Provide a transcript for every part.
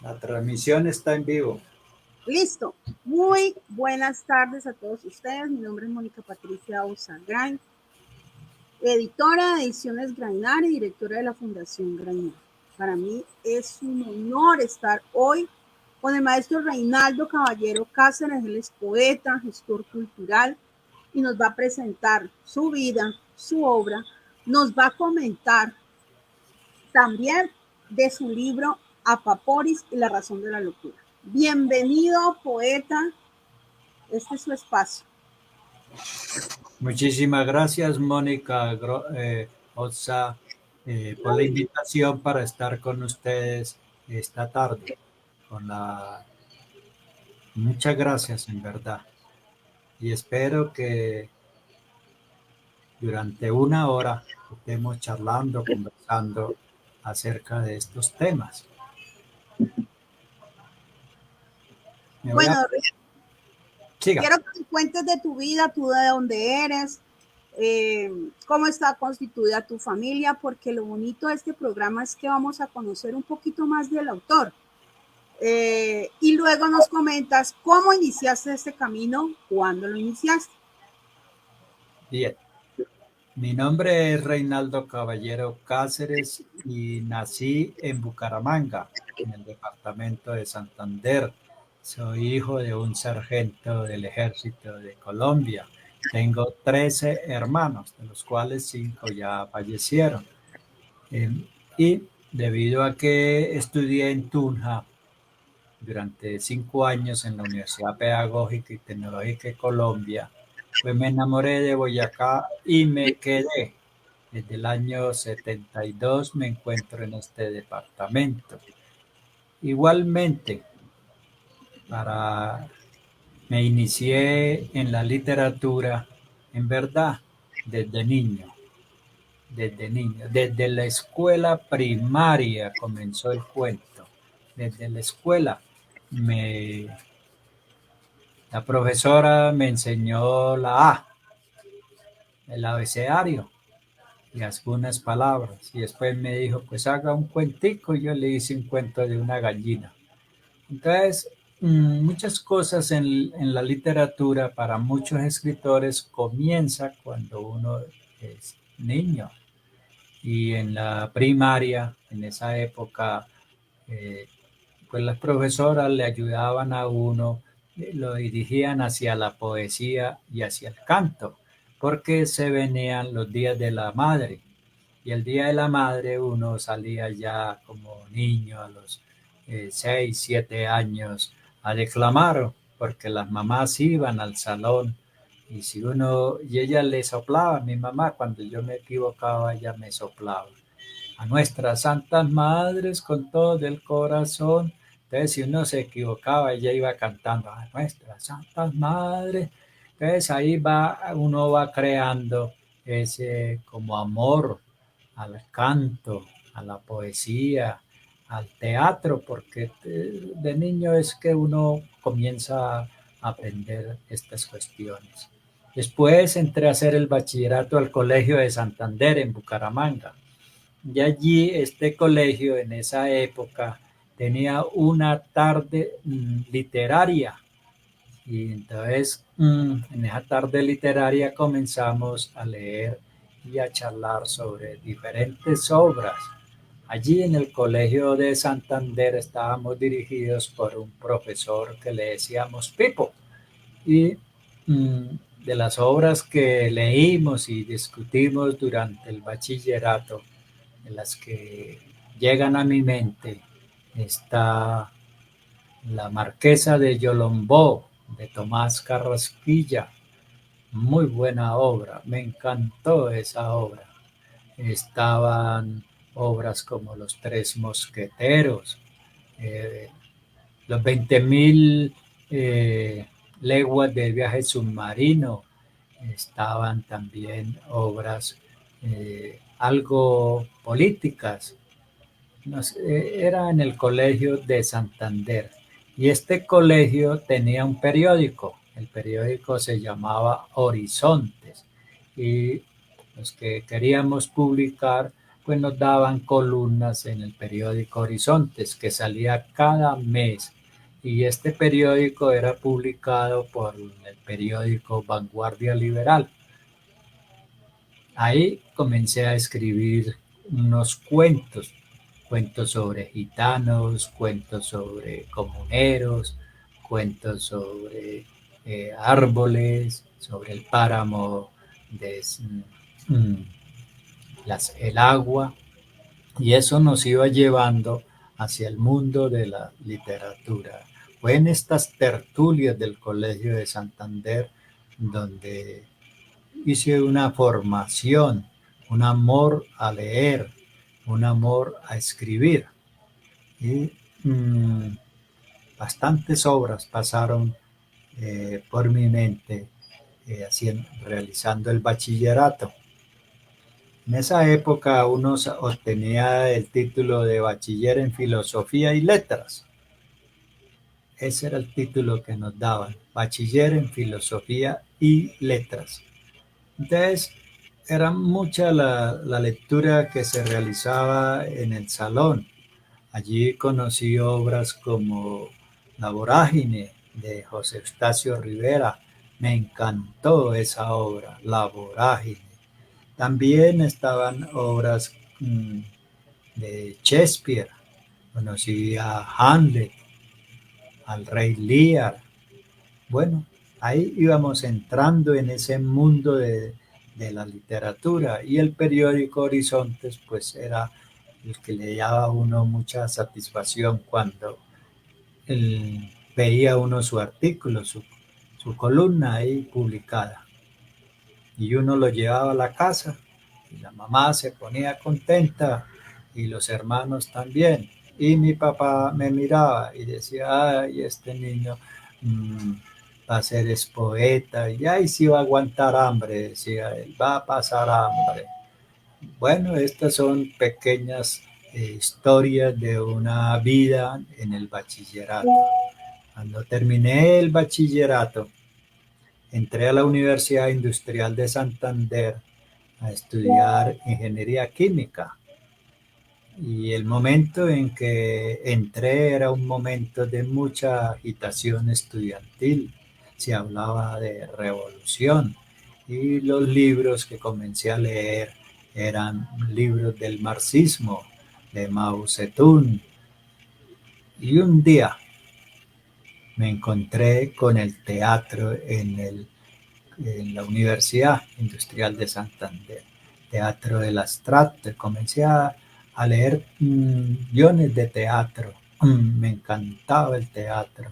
La transmisión está en vivo. Listo. Muy buenas tardes a todos ustedes. Mi nombre es Mónica Patricia Osagrain, editora de Ediciones Grainar y directora de la Fundación Grainar. Para mí es un honor estar hoy con el maestro Reinaldo Caballero Cáceres. Él es poeta, gestor cultural y nos va a presentar su vida, su obra. Nos va a comentar también de su libro Apaporis y la razón de la locura. Bienvenido, poeta. Este es su espacio. Muchísimas gracias, Mónica Osa, por la invitación para estar con ustedes esta tarde. Muchas gracias, en verdad. Y espero que durante una hora estemos charlando, conversando acerca de estos temas. Bueno, Siga. quiero que me cuentes de tu vida, tú de dónde eres, cómo está constituida tu familia, porque lo bonito de este programa es que vamos a conocer un poquito más del autor. Y luego nos comentas cómo iniciaste este camino, cuándo lo iniciaste. Bien. Mi nombre es Reinaldo Caballero Cáceres y nací en Bucaramanga, en el departamento de Santander. Soy hijo de un sargento del Ejército de Colombia. Tengo 13 hermanos, de los cuales 5 ya fallecieron. Y debido a que estudié en Tunja durante 5 años en la Universidad Pedagógica y Tecnológica de Colombia, pues me enamoré de Boyacá y me quedé. Desde el año 72 me encuentro en este departamento. Igualmente, me inicié en la literatura, en verdad, desde niño, desde la escuela primaria comenzó el cuento. Desde la escuela me La profesora me enseñó la A, el abecedario y algunas palabras. Y después me dijo, pues haga un cuentico. Y yo le hice un cuento de una gallina. Entonces, muchas cosas en la literatura para muchos escritores comienza cuando uno es niño. Y en la primaria, en esa época, eh, pues las profesoras le ayudaban a uno, lo dirigían hacia la poesía y hacia el canto, porque se venían los días de la madre. Y el día de la madre uno salía ya como niño a los 6, 7 años a declamar, porque las mamás iban al salón y ella le soplaba, mi mamá cuando yo me equivocaba, ella me soplaba a nuestras santas madres con todo el corazón. Entonces, si uno se equivocaba, ella iba cantando a nuestras santas madres. Entonces, uno va creando ese como amor al canto, a la poesía, al teatro, porque de niño es que uno comienza a aprender estas cuestiones. Después entré a hacer el bachillerato al Colegio de Santander en Bucaramanga. Y allí este colegio en esa época tenía una tarde literaria. Y entonces en esa tarde literaria comenzamos a leer y a charlar sobre diferentes obras. Allí en el Colegio de Santander estábamos dirigidos por un profesor que le decíamos Pipo. Y de las obras que leímos y discutimos durante el bachillerato, de las que llegan a mi mente, está La Marquesa de Yolombó, de Tomás Carrasquilla. Muy buena obra, me encantó esa obra. Estaban obras como Los Tres Mosqueteros, eh, Los 20.000 leguas de viaje submarino. Estaban también obras algo políticas. Era en el colegio de Santander y este colegio tenía un periódico. El periódico se llamaba Horizontes y los que queríamos publicar pues nos daban columnas en el periódico Horizontes, que salía cada mes. Y este periódico era publicado por el periódico Vanguardia Liberal. Ahí comencé a escribir unos cuentos, cuentos sobre gitanos, cuentos sobre comuneros, cuentos sobre árboles, sobre el páramo de mm, el agua, y eso nos iba llevando hacia el mundo de la literatura. Fue en estas tertulias del Colegio de Santander donde hice una formación, un amor a leer, un amor a escribir. Y bastantes obras pasaron por mi mente realizando el bachillerato. En esa época uno obtenía el título de bachiller en filosofía y letras. Ese era el título que nos daban, bachiller en filosofía y letras. Entonces, era mucha la lectura que se realizaba en el salón. Allí conocí obras como La Vorágine de José Eustacio Rivera. Me encantó esa obra, La Vorágine. También estaban obras de Shakespeare. Conocí a Hamlet, al Rey Lear. Bueno, ahí íbamos entrando en ese mundo de la literatura, y el periódico Horizontes pues era el que le daba a uno mucha satisfacción cuando veía uno su artículo, su columna ahí publicada, y uno lo llevaba a la casa y la mamá se ponía contenta y los hermanos también, y mi papá me miraba y decía, ay, este niño va a ser es poeta, y ahí sí va a aguantar hambre, decía él, va a pasar hambre. Bueno, estas son pequeñas historias de una vida en el bachillerato. Cuando terminé el bachillerato, entré a la Universidad Industrial de Santander a estudiar ingeniería química. Y el momento en que entré era un momento de mucha agitación estudiantil. Se hablaba de revolución, y los libros que comencé a leer eran libros del marxismo, de Mao Zedong. Y un día me encontré con el teatro en la Universidad Industrial de Santander, teatro del abstracto. Comencé a leer guiones de teatro. Me encantaba el teatro.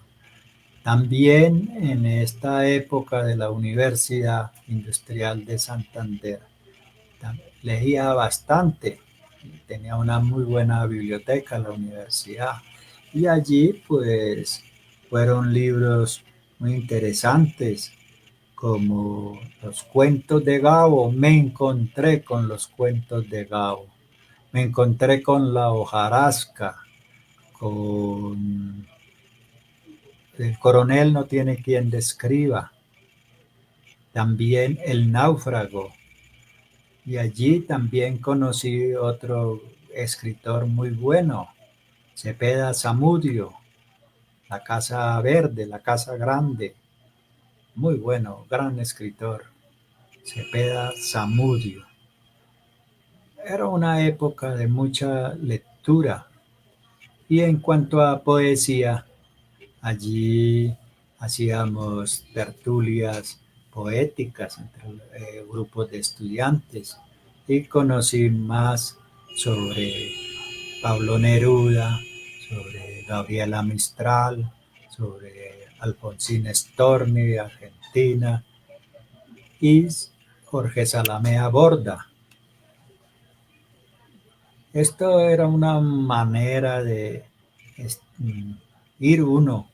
También en esta época de la Universidad Industrial de Santander leía bastante. Tenía una muy buena biblioteca en la universidad, y allí pues fueron libros muy interesantes como los cuentos de Gabo. Me encontré con los cuentos de Gabo, me encontré con la hojarasca, con el coronel no tiene quien describa, también el náufrago, y allí también conocí otro escritor muy bueno, Cepeda Zamudio, La Casa Verde, La Casa Grande, muy bueno, gran escritor, Cepeda Zamudio. Era una época de mucha lectura. Y en cuanto a poesía, allí hacíamos tertulias poéticas entre grupos de estudiantes, y conocí más sobre Pablo Neruda, sobre Gabriela Mistral, sobre Alfonsín Storni de Argentina y Jorge Salamea Borda. Esto era una manera de ir uno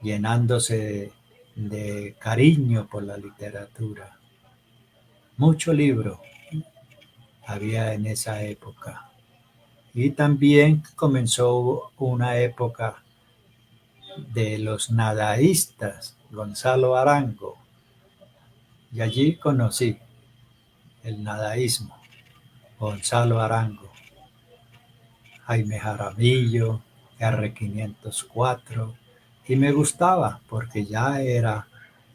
llenándose de cariño por la literatura. Mucho libro había en esa época. Y también comenzó una época de los nadaístas, Gonzalo Arango, y allí conocí el nadaísmo. Gonzalo Arango, Jaime Jaramillo, R504, y me gustaba porque ya era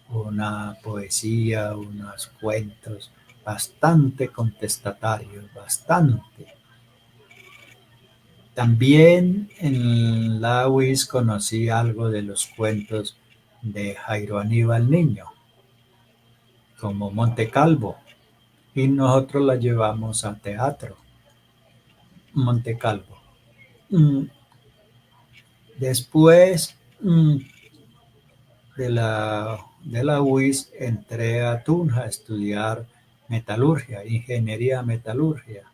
una poesía, unos cuentos bastante contestatarios, bastante. También en la UIS conocí algo de los cuentos de Jairo Aníbal Niño, como Monte Calvo, y nosotros la llevamos a teatro, Monte Calvo. Después de la UIS entré a Tunja a estudiar metalurgia, ingeniería metalurgia.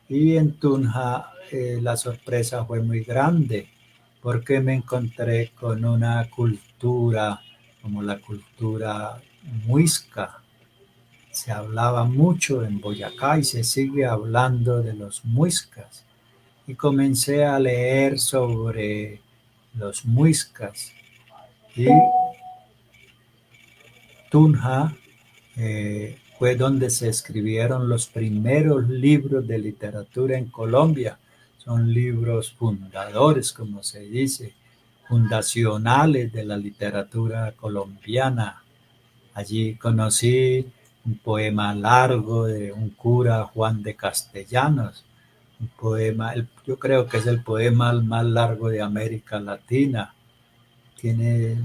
Y en Tunja la sorpresa fue muy grande porque me encontré con una cultura como la cultura muisca. Se hablaba mucho en Boyacá y se sigue hablando de los muiscas. Y comencé a leer sobre los muiscas. Y Tunja fue donde se escribieron los primeros libros de literatura en Colombia. Son libros fundadores, como se dice, fundacionales de la literatura colombiana. Allí conocí un poema largo de un cura, Juan de Castellanos, un poema, yo creo que es el poema más largo de América Latina. Tiene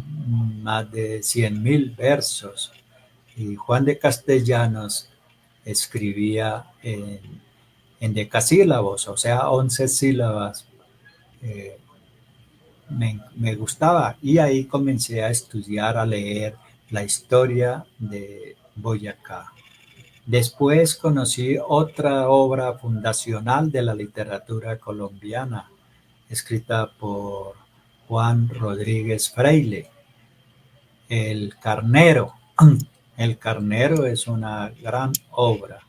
más de 100.000 versos. Y Juan de Castellanos escribía en decasílabos, o sea, 11 sílabas. Eh, me gustaba y ahí comencé a estudiar, a leer la historia de Boyacá. Después conocí otra obra fundacional de la literatura colombiana, escrita por Juan Rodríguez Freile, El Carnero. El Carnero es una gran obra,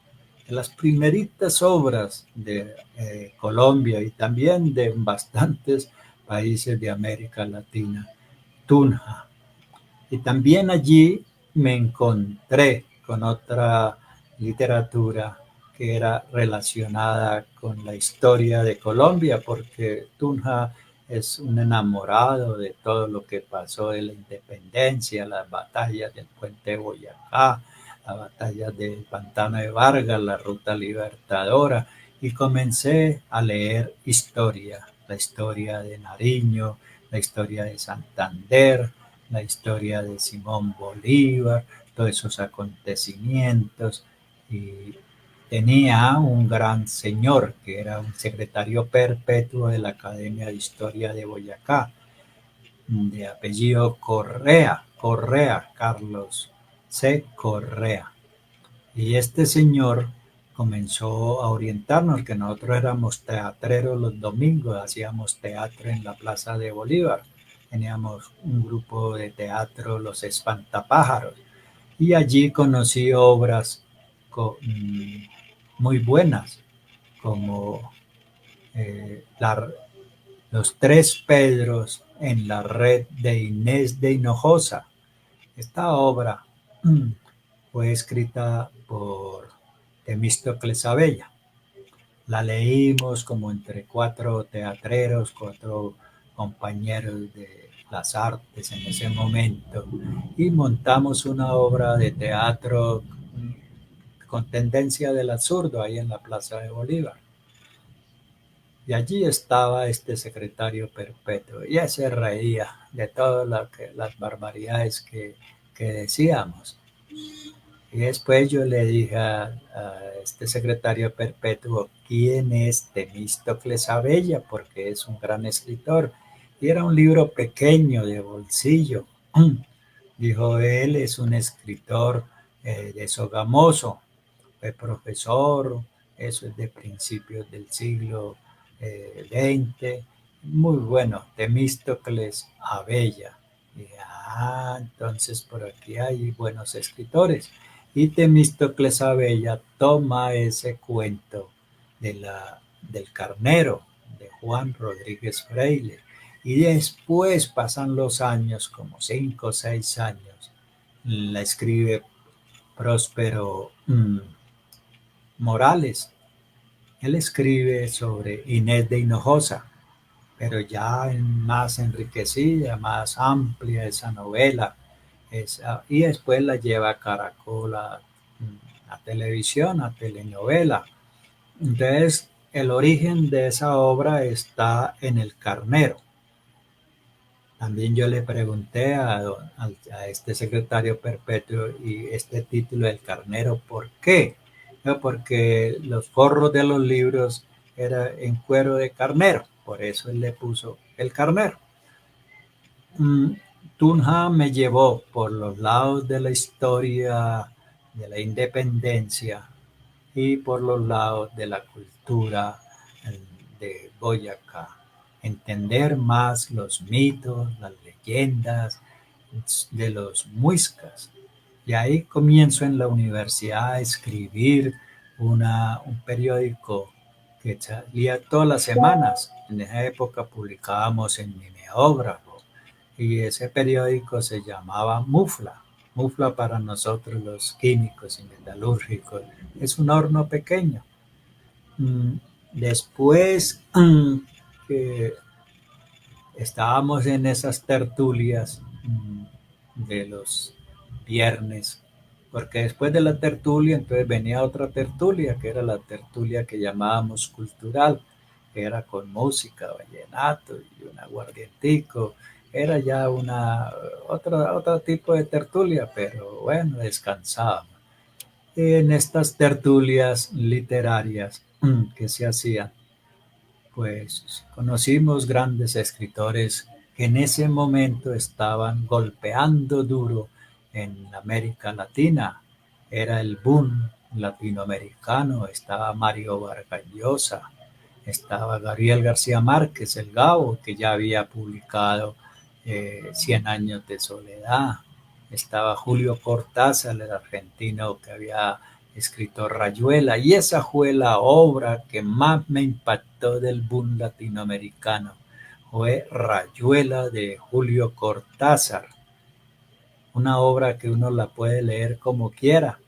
de las primeritas obras de Colombia y también de bastantes países de América Latina, Tunja. Y también allí me encontré con otra literatura que era relacionada con la historia de Colombia, porque Tunja es un enamorado de todo lo que pasó de la independencia, las batallas del Puente de Boyacá, la batalla del Pantano de Vargas, la Ruta Libertadora, y comencé a leer historia, la historia de Nariño, la historia de Santander, la historia de Simón Bolívar, todos esos acontecimientos. Y tenía un gran señor que era un secretario perpetuo de la Academia de Historia de Boyacá, de apellido Correa, Carlos C. Correa. Y este señor comenzó a orientarnos, que nosotros éramos teatreros los domingos, hacíamos teatro en la Plaza de Bolívar. Teníamos un grupo de teatro, Los Espantapájaros, y allí conocí obras muy buenas, como eh, la, Los Tres Pedros en la red de Inés de Hinojosa. Esta obra fue escrita por Temístocles Abella. La leímos como entre 4 teatreros, 4 compañeros de las artes en ese momento y montamos una obra de teatro con tendencia del absurdo ahí en la Plaza de Bolívar. Y allí estaba este secretario perpetuo y se reía de todas las barbaridades que decíamos. Y después yo le dije a este secretario perpetuo, ¿quién es Temístocles Abella? Porque es un gran escritor. Y era un libro pequeño de bolsillo. Dijo, él es un escritor de Sogamoso, fue profesor, eso es de principios del siglo XX. Muy bueno, Temístocles Abella. Y, entonces por aquí hay buenos escritores. Y Temístocles Abella toma ese cuento del carnero de Juan Rodríguez Freile. Y después pasan los años, como 5 o 6 años, la escribe Próspero Morales. Él escribe sobre Inés de Hinojosa, pero ya más enriquecida, más amplia esa novela. Y después la lleva a Caracol a televisión, a telenovela. Entonces, el origen de esa obra está en El Carnero. También yo le pregunté a este secretario perpetuo y este título del Carnero, ¿por qué? No, porque los forros de los libros eran en cuero de carnero, por eso él le puso El Carnero. Tunja me llevó por los lados de la historia de la independencia y por los lados de la cultura de Boyacá. Entender más los mitos, las leyendas de los muiscas. Y ahí comienzo en la universidad a escribir un periódico que salía todas las semanas. En esa época publicábamos en Mimeógrafo y ese periódico se llamaba Mufla. Mufla para nosotros los químicos y metalúrgicos es un horno pequeño. Después que estábamos en esas tertulias de los viernes, porque después de la tertulia entonces venía otra tertulia, que era la tertulia que llamábamos cultural, que era con música, vallenato y un aguardientico. Era ya otro tipo de tertulia, pero bueno, descansábamos. En estas tertulias literarias que se hacían, pues conocimos grandes escritores que en ese momento estaban golpeando duro en América Latina. Era el boom latinoamericano, estaba Mario Vargas Llosa, estaba Gabriel García Márquez, el Gabo, que ya había publicado 100 años de soledad. Estaba Julio Cortázar, el argentino que había escrito Rayuela, y esa fue la obra que más me impactó del boom latinoamericano. Fue Rayuela de Julio Cortázar, una obra que uno la puede leer como quiera,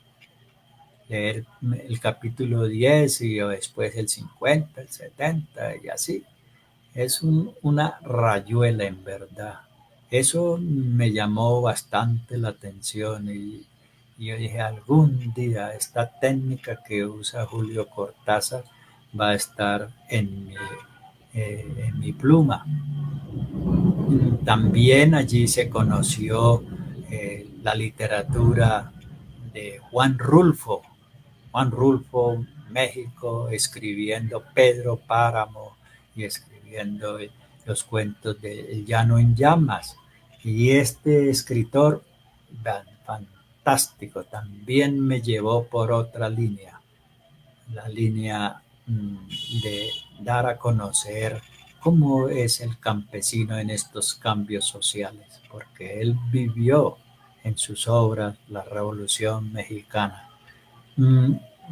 leer el capítulo 10 y después el 50, el 70 y así. Es una rayuela en verdad. Eso me llamó bastante la atención y yo dije, algún día esta técnica que usa Julio Cortázar va a estar en mi pluma. También allí se conoció la literatura de Juan Rulfo. Juan Rulfo, México, escribiendo Pedro Páramo y escribiendo los cuentos de El Llano en Llamas. Y este escritor fantástico también me llevó por otra línea, la línea de dar a conocer cómo es el campesino en estos cambios sociales, porque él vivió en sus obras la Revolución Mexicana.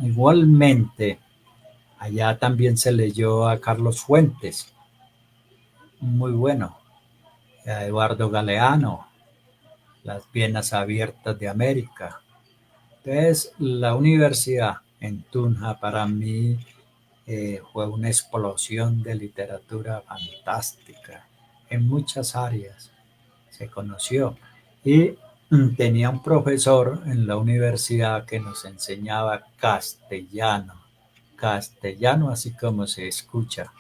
Igualmente, allá también se leyó a Carlos Fuentes, muy bueno, a Eduardo Galeano, Las Piernas Abiertas de América. Entonces, la universidad en Tunja para mí fue una explosión de literatura fantástica en muchas áreas. Se conoció y tenía un profesor en la universidad que nos enseñaba castellano así como se escucha.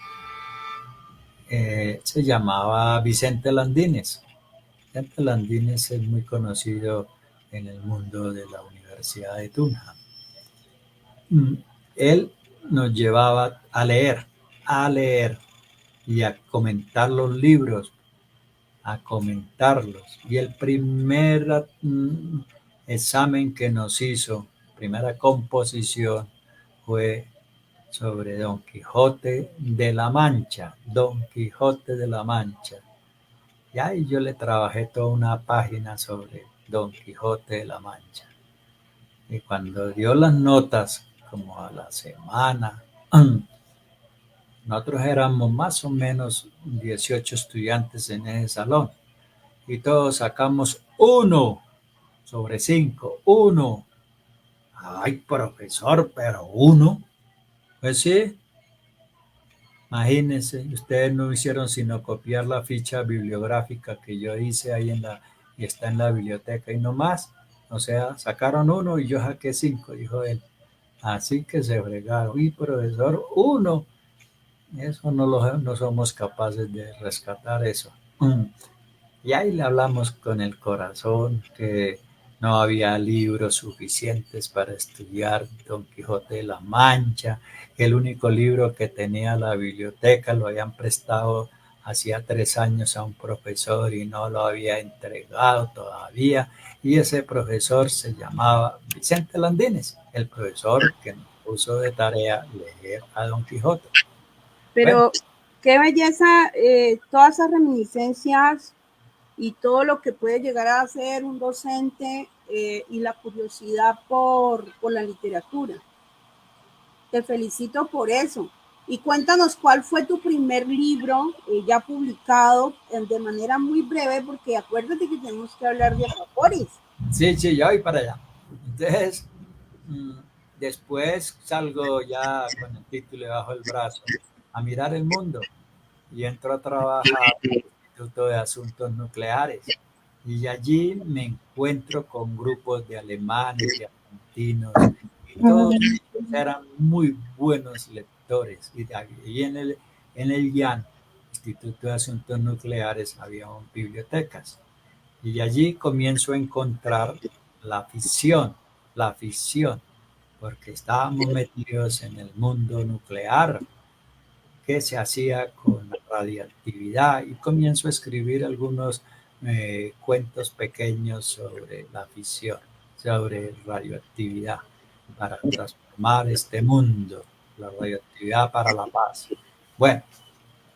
Se llamaba Vicente Landines. Vicente Landines es muy conocido en el mundo de la Universidad de Tunja. Él nos llevaba a leer y a comentar los libros, a comentarlos. Y el primer examen que nos hizo, primera composición, fue sobre Don Quijote de la Mancha. Don Quijote de la Mancha. Y ahí yo le trabajé toda una página sobre Don Quijote de la Mancha. Y cuando dio las notas, como a la semana, nosotros éramos más o menos 18 estudiantes en ese salón y todos sacamos 1 sobre 5, 1. Ay, profesor, pero 1. Pues sí, Imagínense, ustedes no hicieron sino copiar la ficha bibliográfica que yo hice ahí y está en la biblioteca y no más. O sea, sacaron uno y yo saqué 5, dijo él. Así que se fregaron. Y profesor, uno. Eso no somos capaces de rescatar eso. Y ahí le hablamos con el corazón que no había libros suficientes para estudiar Don Quijote de la Mancha. El único libro que tenía la biblioteca lo habían prestado hacía 3 años a un profesor y no lo había entregado todavía. Y ese profesor se llamaba Vicente Landines, el profesor que nos puso de tarea leer a Don Quijote. Bueno, Pero qué belleza, todas esas reminiscencias y todo lo que puede llegar a ser un docente y la curiosidad por la literatura. Te felicito por eso. Y cuéntanos cuál fue tu primer libro ya publicado de manera muy breve, porque acuérdate que tenemos que hablar de Apaporis. sí, sí, yo voy para allá. Entonces, mm, después salgo ya con el título bajo el brazo a mirar el mundo y entro a trabajar en el Instituto de Asuntos Nucleares. Y allí me encuentro con grupos de alemanes, de argentinos, y todos ellos eran muy buenos lectores. Y en el IAN, Instituto de Asuntos Nucleares, había bibliotecas. Y allí comienzo a encontrar la ficción, porque estábamos metidos en el mundo nuclear, qué se hacía con la radiactividad y comienzo a escribir algunos cuentos pequeños sobre la fisión, sobre radioactividad, para transformar este mundo, la radioactividad para la paz. Bueno,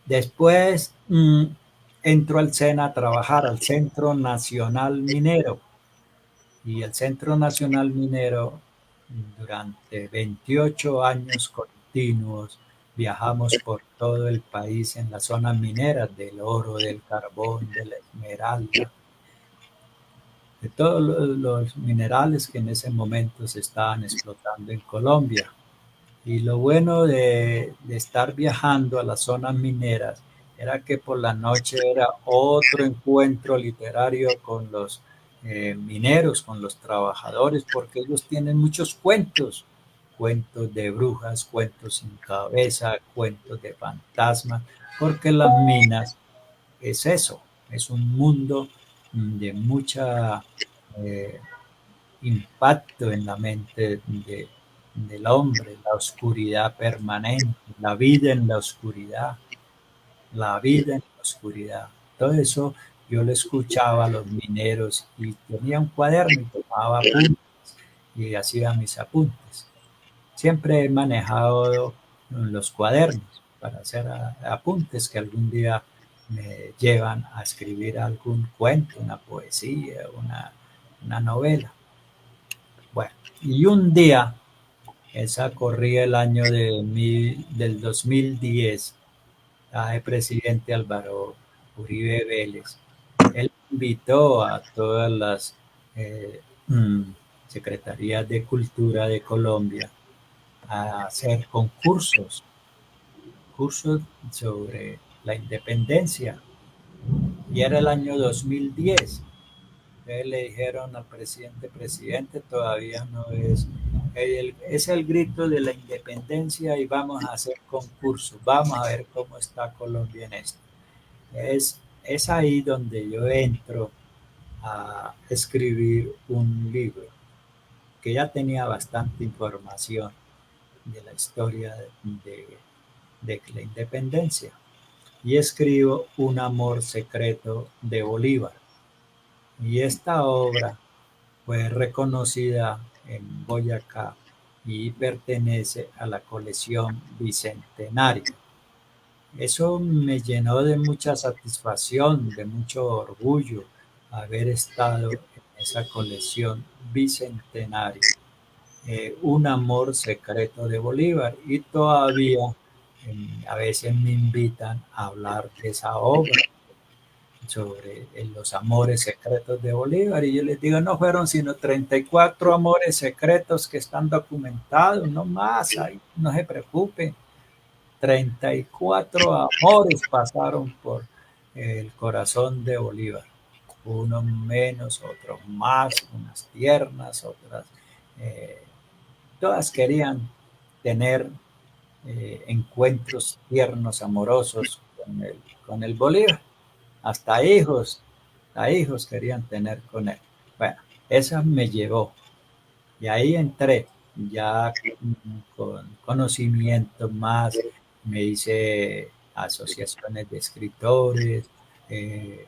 después entro al SENA a trabajar, al Centro Nacional Minero. Y el Centro Nacional Minero, durante 28 años continuos, viajamos por todo el país en las zonas mineras del oro, del carbón, de la esmeralda, de todos los minerales que en ese momento se estaban explotando en Colombia. Y lo bueno de estar viajando a las zonas mineras era que por la noche era otro encuentro literario con los mineros, con los trabajadores, porque ellos tienen muchos cuentos, cuentos de brujas, cuentos sin cabeza, cuentos de fantasmas, porque las minas es eso, es un mundo de mucha eh, impacto en la mente del hombre, la oscuridad permanente, la vida en la oscuridad, la vida en la oscuridad. Todo eso yo lo escuchaba a los mineros y tenía un cuaderno y tomaba apuntes y hacía mis apuntes. Siempre he manejado los cuadernos para hacer apuntes que algún día me llevan a escribir algún cuento, una poesía, una novela. Bueno, y un día, esa corría el año del 2010, el presidente Álvaro Uribe Vélez. Él invitó a todas las eh, mm, secretarías de Cultura de Colombia a hacer cursos sobre la independencia. Y era el año 2010. Entonces le dijeron al presidente, todavía no es el grito de la independencia y vamos a hacer concursos, vamos a ver cómo está Colombia en esto. Es ahí donde yo entro a escribir un libro que ya tenía bastante información de la historia de la independencia y escribo Un amor secreto de Bolívar. Y esta obra fue reconocida en Boyacá y pertenece a la colección Bicentenario. Eso me llenó de mucha satisfacción, de mucho orgullo haber estado en esa colección Bicentenario, Un amor secreto de Bolívar. Y todavía a veces me invitan a hablar de esa obra sobre los amores secretos de Bolívar y yo les digo, no fueron sino 34 amores secretos que están documentados, no más, ahí, no se preocupen. 34 amores pasaron por el corazón de Bolívar. Unos menos, otros más, unas tiernas, otras. Todas querían tener encuentros tiernos, amorosos con el Bolívar. Hasta hijos querían tener con él. Bueno, esa me llevó. Y ahí entré, ya con conocimiento más, me hice asociaciones de escritores, eh,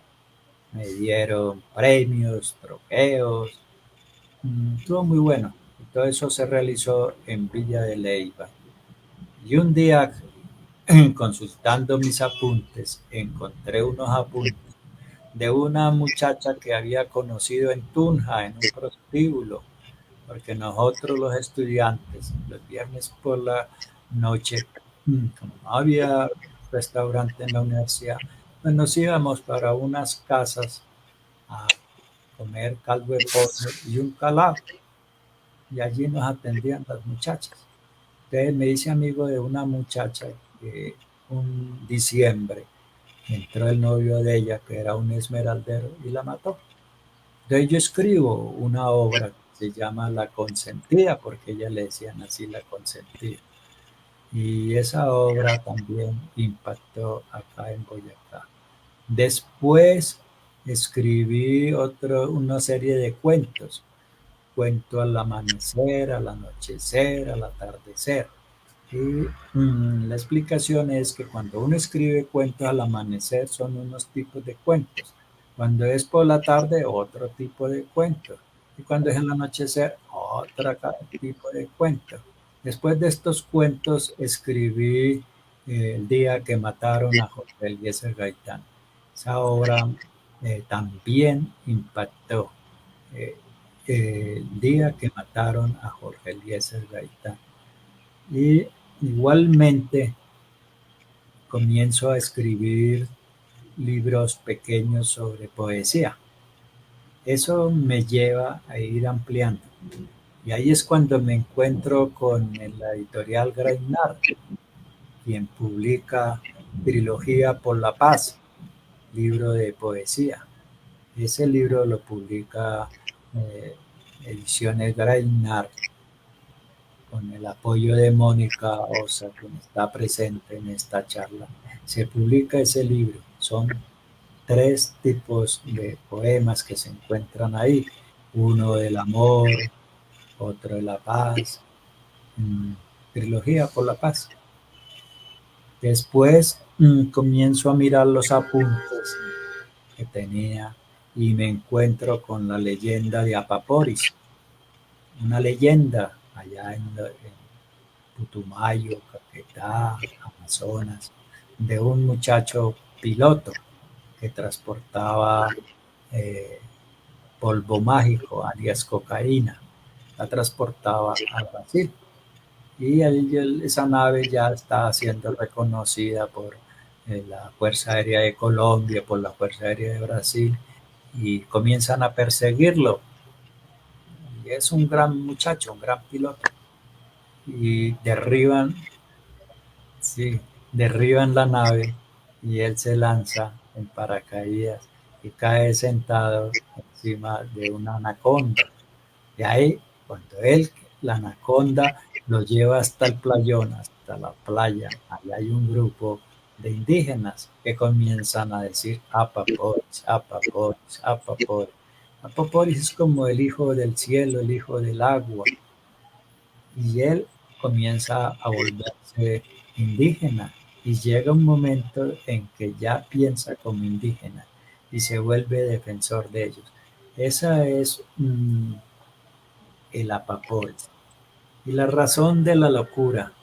me dieron premios, trofeos, estuvo muy bueno. Y todo eso se realizó en Villa de Leyva. Y un día, consultando mis apuntes, encontré unos apuntes de una muchacha que había conocido en Tunja, en un prostíbulo, porque nosotros los estudiantes, los viernes por la noche, como no había restaurante en la universidad, pues nos íbamos para unas casas a comer caldo de pollo y un calado, y allí nos atendían las muchachas. Entonces me hice amigo de una muchacha que un diciembre entró el novio de ella, que era un esmeraldero, y la mató. Entonces yo escribo una obra que se llama La Consentida, porque ella le decían así, La Consentida. Y esa obra también impactó acá en Boyacá. Después escribí una serie de cuentos. Cuento al amanecer, al anochecer, al atardecer. Y la explicación es que cuando uno escribe cuentos al amanecer son unos tipos de cuentos. Cuando es por la tarde, otro tipo de cuentos. Y cuando es el anochecer, otro tipo de cuentos. Después de estos cuentos escribí El día que mataron a Jorge Eliezer Gaitán. Esa obra también impactó. eh, el día que mataron a Jorge Eliezer Gaitán. Y igualmente comienzo a escribir libros pequeños sobre poesía. Eso me lleva a ir ampliando. Y ahí es cuando me encuentro con la editorial Grainar, quien publica Trilogía por la Paz, libro de poesía. Ese libro lo publica eh, Ediciones Grainar, con el apoyo de Mónica Osa, quien está presente en esta charla. Se publica ese libro. Son 3 tipos de poemas que se encuentran ahí. Uno del amor, otro de la paz, Trilogía por la Paz. Después comienzo a mirar los apuntes que tenía y me encuentro con la leyenda de Apaporis, una leyenda allá en Putumayo, Caquetá, Amazonas, de un muchacho piloto que transportaba eh, polvo mágico, alias cocaína, la transportaba a Brasil. Y esa nave ya está siendo reconocida por la Fuerza Aérea de Colombia, por la Fuerza Aérea de Brasil, y comienzan a perseguirlo. Y es un gran muchacho, un gran piloto. Y sí, derriban la nave y él se lanza en paracaídas y cae sentado encima de una anaconda. Y ahí, cuando la anaconda lo lleva hasta el playón, hasta la playa, ahí hay un grupo de indígenas que comienzan a decir Apaporis, Apaporis, Apaporis. Apaporis es como el hijo del cielo, el hijo del agua. Y él comienza a volverse indígena y llega un momento en que ya piensa como indígena y se vuelve defensor de ellos. Esa es el Apaporis. Y la razón de la locura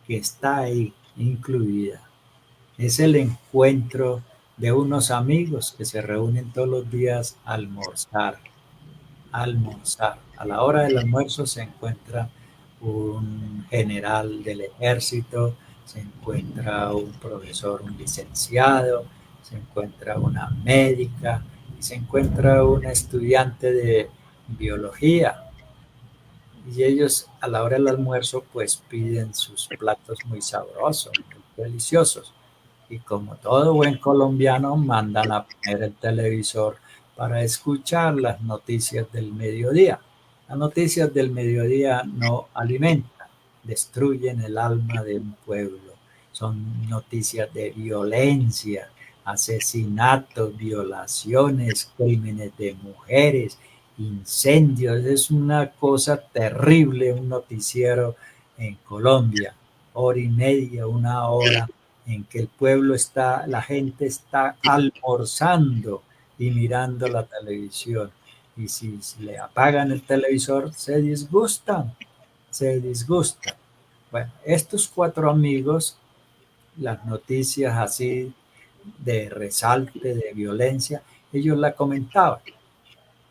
que está ahí incluida es el encuentro de unos amigos que se reúnen todos los días a almorzar. A la hora del almuerzo se encuentra un general del ejército, se encuentra un profesor, un licenciado, se encuentra una médica y se encuentra un estudiante de biología. Y ellos a la hora del almuerzo pues piden sus platos muy sabrosos, muy deliciosos. Y como todo buen colombiano, mandan a poner el televisor para escuchar las noticias del mediodía. Las noticias del mediodía no alimentan, destruyen el alma de un pueblo. Son noticias de violencia, asesinatos, violaciones, crímenes de mujeres, incendios. Es una cosa terrible un noticiero en Colombia. Hora y media, una hora en que el pueblo está, la gente está almorzando y mirando la televisión. Y si le apagan el televisor, se disgustan, se disgustan. Bueno, estos cuatro amigos, las noticias así de resalte, de violencia, ellos la comentaban.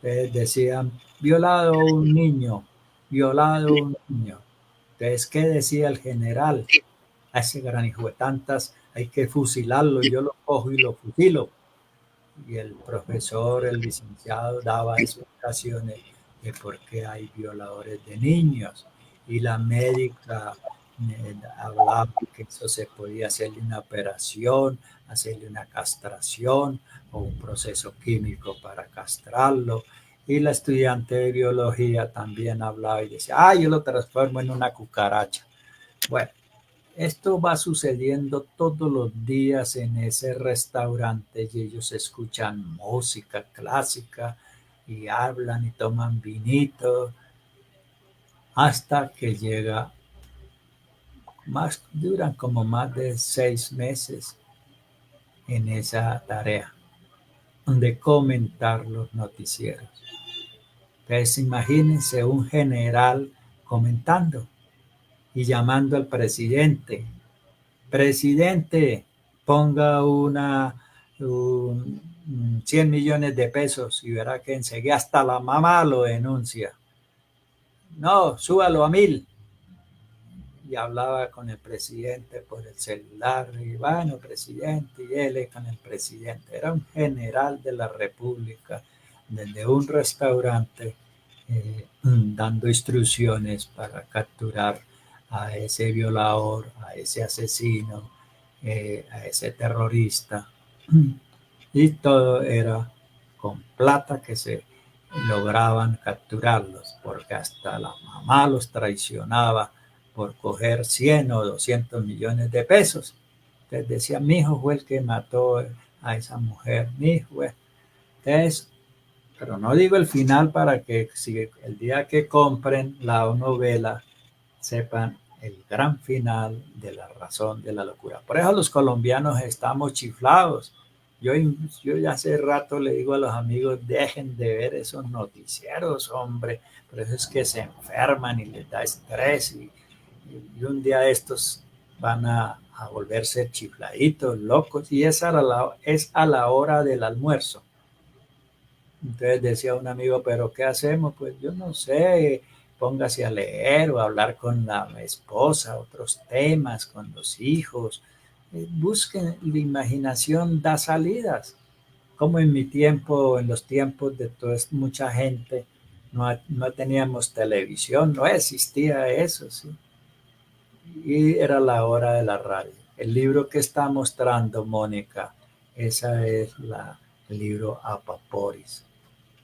Decían, violado un niño, violado un niño. Entonces, ¿qué decía el general? A ese gran hijo de tantas hay que fusilarlo, yo lo cojo y lo fusilo. Y el profesor, el licenciado, daba explicaciones de por qué hay violadores de niños. Y la médica hablaba que eso se podía hacerle una operación, hacerle una castración o un proceso químico para castrarlo. Y la estudiante de biología también hablaba y decía, ah, yo lo transformo en una cucaracha. Bueno, esto va sucediendo todos los días en ese restaurante y ellos escuchan música clásica y hablan y toman vinito hasta que llega, duran como más de 6 meses en esa tarea de comentar los noticieros. Entonces imagínense un general comentando y llamando al presidente. Presidente, ponga un 100 millones de pesos y verá que enseguida hasta la mamá lo denuncia. No, súbalo a 1.000. Y hablaba con el presidente por el celular. Y bueno, presidente, y él con el presidente. Era un general de la República, desde un restaurante, dando instrucciones para capturar a ese violador, a ese asesino, a ese terrorista. Y todo era con plata que se lograban capturarlos, porque hasta la mamá los traicionaba por coger 100 o 200 millones de pesos. Entonces decía, mi hijo fue el que mató a esa mujer, mi hijo. Entonces, pero no digo el final para que si el día que compren la novela sepan el gran final de la razón de la locura. Por eso los colombianos estamos chiflados. Yo, yo ya hace rato le digo a los amigos, dejen de ver esos noticieros, hombre. Por eso es que se enferman y les da estrés y un día estos van a volverse chifladitos, locos. Y es es a la hora del almuerzo. Entonces decía un amigo, pero ¿qué hacemos? Pues yo no sé, póngase a leer o a hablar con la esposa, otros temas, con los hijos. Busquen, la imaginación da salidas. Como en mi tiempo, en los tiempos de toda mucha gente, no teníamos televisión, no existía eso, ¿sí? Y era la hora de la radio. El libro que está mostrando Mónica, esa es el libro Apaporis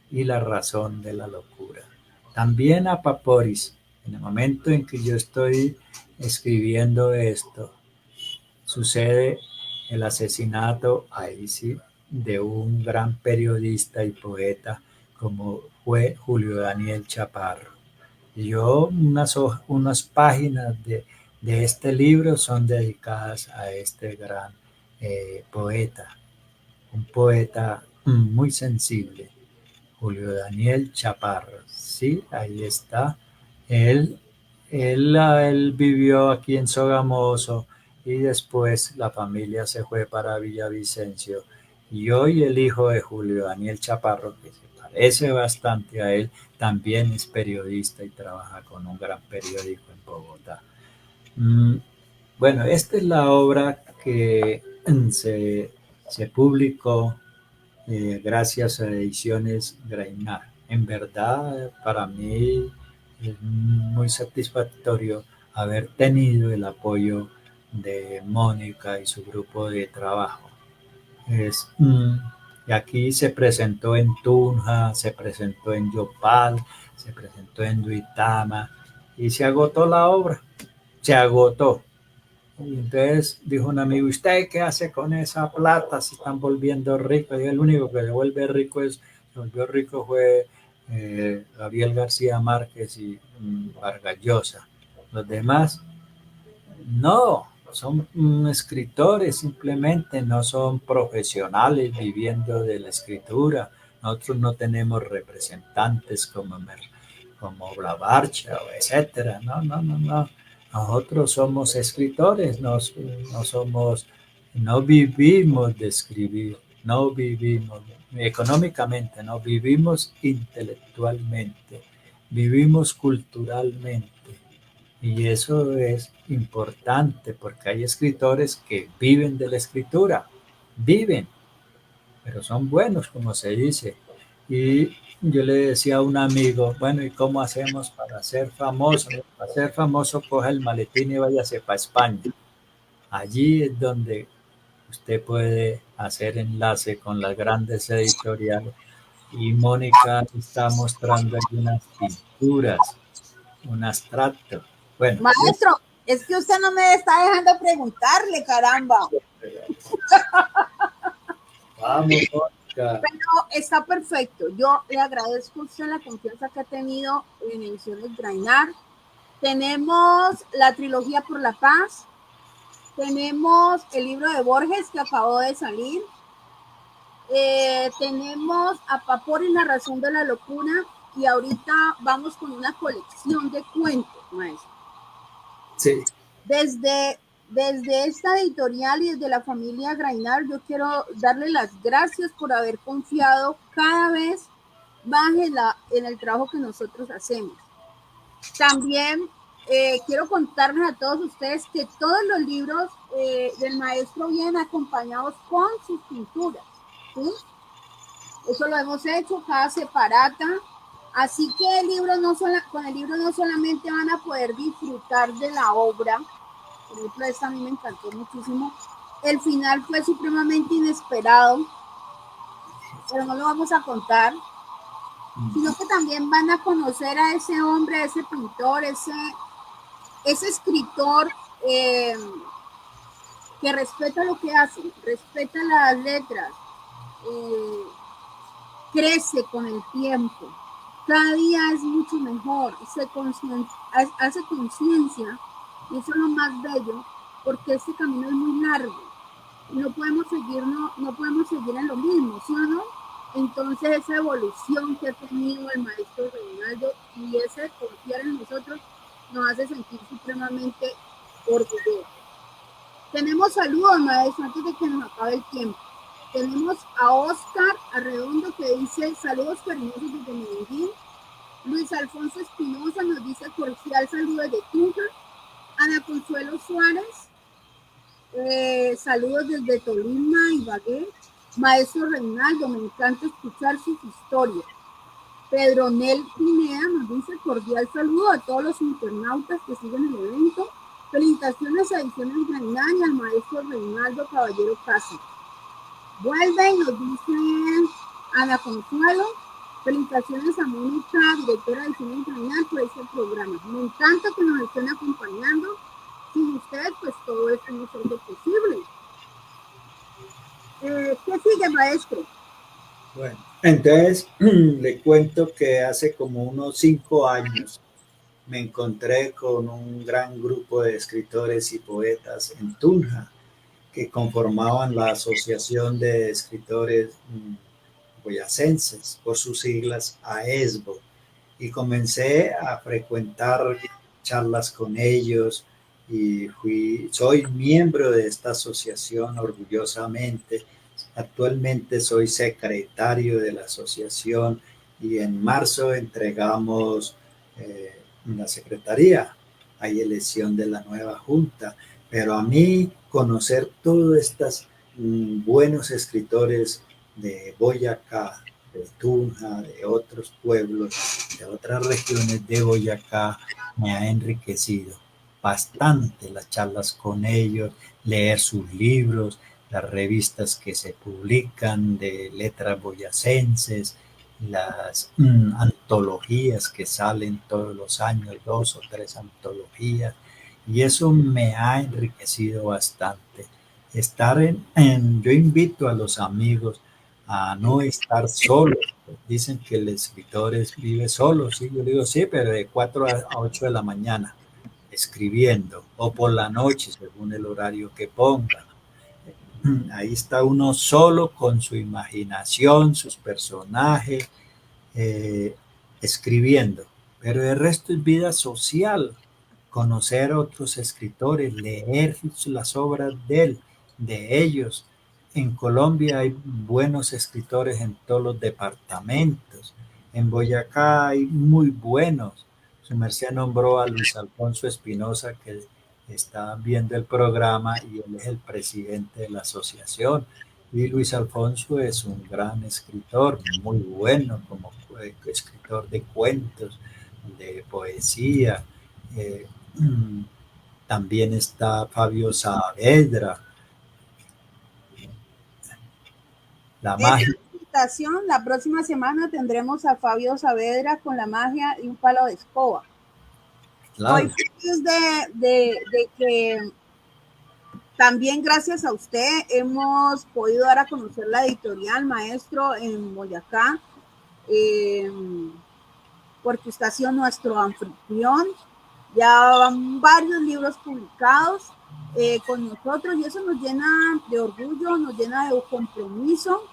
y la razón de la locura. También a Paporis, en el momento en que yo estoy escribiendo esto, sucede el asesinato ahí sí, de un gran periodista y poeta como fue Julio Daniel Chaparro. Y yo, unas páginas de este libro son dedicadas a este gran poeta, un poeta muy sensible, Julio Daniel Chaparro. Sí, ahí está. Él, él vivió aquí en Sogamoso y después la familia se fue para Villavicencio. Y hoy el hijo de Julio Daniel Chaparro, que se parece bastante a él, también es periodista y trabaja con un gran periódico en Bogotá. Bueno, esta es la obra que se publicó gracias a Ediciones Grainar. En verdad, para mí es muy satisfactorio haber tenido el apoyo de Mónica y su grupo de trabajo. Y aquí se presentó en Tunja, se presentó en Yopal, se presentó en Duitama y se agotó la obra, se agotó. Y entonces dijo un amigo, ¿usted qué hace con esa plata? Se están volviendo ricos. Y el único que se vuelve rico se volvió rico fue Gabriel García Márquez y Vargas Llosa. Los demás no, son escritores simplemente, no son profesionales viviendo de la escritura. Nosotros no tenemos representantes como Blavarcha o etcétera. No, no, no, no. Nosotros somos escritores, no somos, no vivimos de escribir, no vivimos económicamente, no vivimos intelectualmente, vivimos culturalmente. Y eso es importante porque hay escritores que viven de la escritura, viven, pero son buenos, como se dice. Y yo le decía a un amigo, bueno, ¿y cómo hacemos para ser famoso? Para ser famoso, coja el maletín y váyase para España. Allí es donde usted puede hacer enlace con las grandes editoriales. Y Mónica está mostrando aquí unas pinturas, un abstracto. Bueno, Maestro, es que usted no me está dejando preguntarle, caramba. vamos, Mónica. Pero está perfecto. Yo le agradezco a usted la confianza que ha tenido en Ediciones Grainar. Tenemos la trilogía Por la Paz. Tenemos el libro de Borges que acabó de salir. Tenemos a Papor y la razón de la locura. Y ahorita vamos con una colección de cuentos, maestro. Sí. Desde esta editorial y desde la familia Grainar, yo quiero darle las gracias por haber confiado cada vez más en el trabajo que nosotros hacemos. También quiero contarles a todos ustedes que todos los libros del maestro vienen acompañados con sus pinturas, ¿sí? Eso lo hemos hecho cada separata. Así que con el libro no solamente van a poder disfrutar de la obra. Por ejemplo, esta a mí me encantó muchísimo. El final fue supremamente inesperado, pero no lo vamos a contar, sino que también van a conocer a ese hombre, a ese pintor, ese escritor que respeta lo que hace, respeta las letras, crece con el tiempo, cada día es mucho mejor, hace conciencia, y eso es lo más bello, porque este camino es muy largo, y no podemos seguir en lo mismo, ¿sí o no? Entonces esa evolución que ha tenido el maestro Reinaldo y ese confiar en nosotros nos hace sentir supremamente orgullosos. Tenemos saludos, maestro, antes de que nos acabe el tiempo. Tenemos a Oscar Arredondo que dice saludos cariñosos desde Medellín. Luis Alfonso Espinosa nos dice cordial saludo desde Tunja. Ana Consuelo Suárez, saludos desde Tolima y Ibagué. Maestro Reinaldo, me encanta escuchar sus historias. Pedro Nel Pineda nos dice cordial saludo a todos los internautas que siguen el evento. Felicitaciones a Ediciones Grainar y al maestro Reinaldo Caballero Casa. Vuelve y nos dice Ana Consuelo. Felicitaciones a Mónica, directora de Ediciones Grainar, por este programa. Me encanta que nos estén acompañando. Sin ustedes, pues todo esto no sería posible. ¿Qué sigue, maestro? Bueno, entonces le cuento que hace como unos 5 años me encontré con un gran grupo de escritores y poetas en Tunja que conformaban la Asociación de Escritores Boyacenses, por sus siglas AESBO, y comencé a frecuentar charlas con ellos y soy miembro de esta asociación orgullosamente. Actualmente soy secretario de la asociación y en marzo entregamos la secretaría. Hay elección de la nueva junta, pero a mí conocer todos estos buenos escritores de Boyacá, de Tunja, de otros pueblos, de otras regiones de Boyacá, me ha enriquecido bastante las charlas con ellos, leer sus libros, las revistas que se publican de letras boyacenses, las antologías que salen todos los años, 2 o 3 antologías, y eso me ha enriquecido bastante. Yo invito a los amigos a no estar solos. Dicen que el escritor vive solo, sí, yo digo sí, pero de 4 a 8 de la mañana escribiendo, o por la noche, según el horario que ponga. Ahí está uno solo con su imaginación, sus personajes, eh, escribiendo, pero el resto es vida social, conocer a otros escritores, leer las obras de ellos. En Colombia hay buenos escritores en todos los departamentos. En Boyacá hay muy buenos. Su merced nombró a Luis Alfonso Espinosa, que está viendo el programa, y él es el presidente de la asociación. Y Luis Alfonso es un gran escritor, muy bueno como escritor de cuentos, de poesía. Eh, También está Fabio Saavedra, La Esta Magia. presentación, la próxima semana tendremos a Fabio Saavedra con La Magia y un Palo de Escoba. Hoy Claro. feliz de que también gracias a usted hemos podido dar a conocer la editorial Maestro en Boyacá, porque usted ha sido nuestro anfitrión. Ya van varios libros publicados con nosotros y eso nos llena de orgullo, nos llena de compromiso.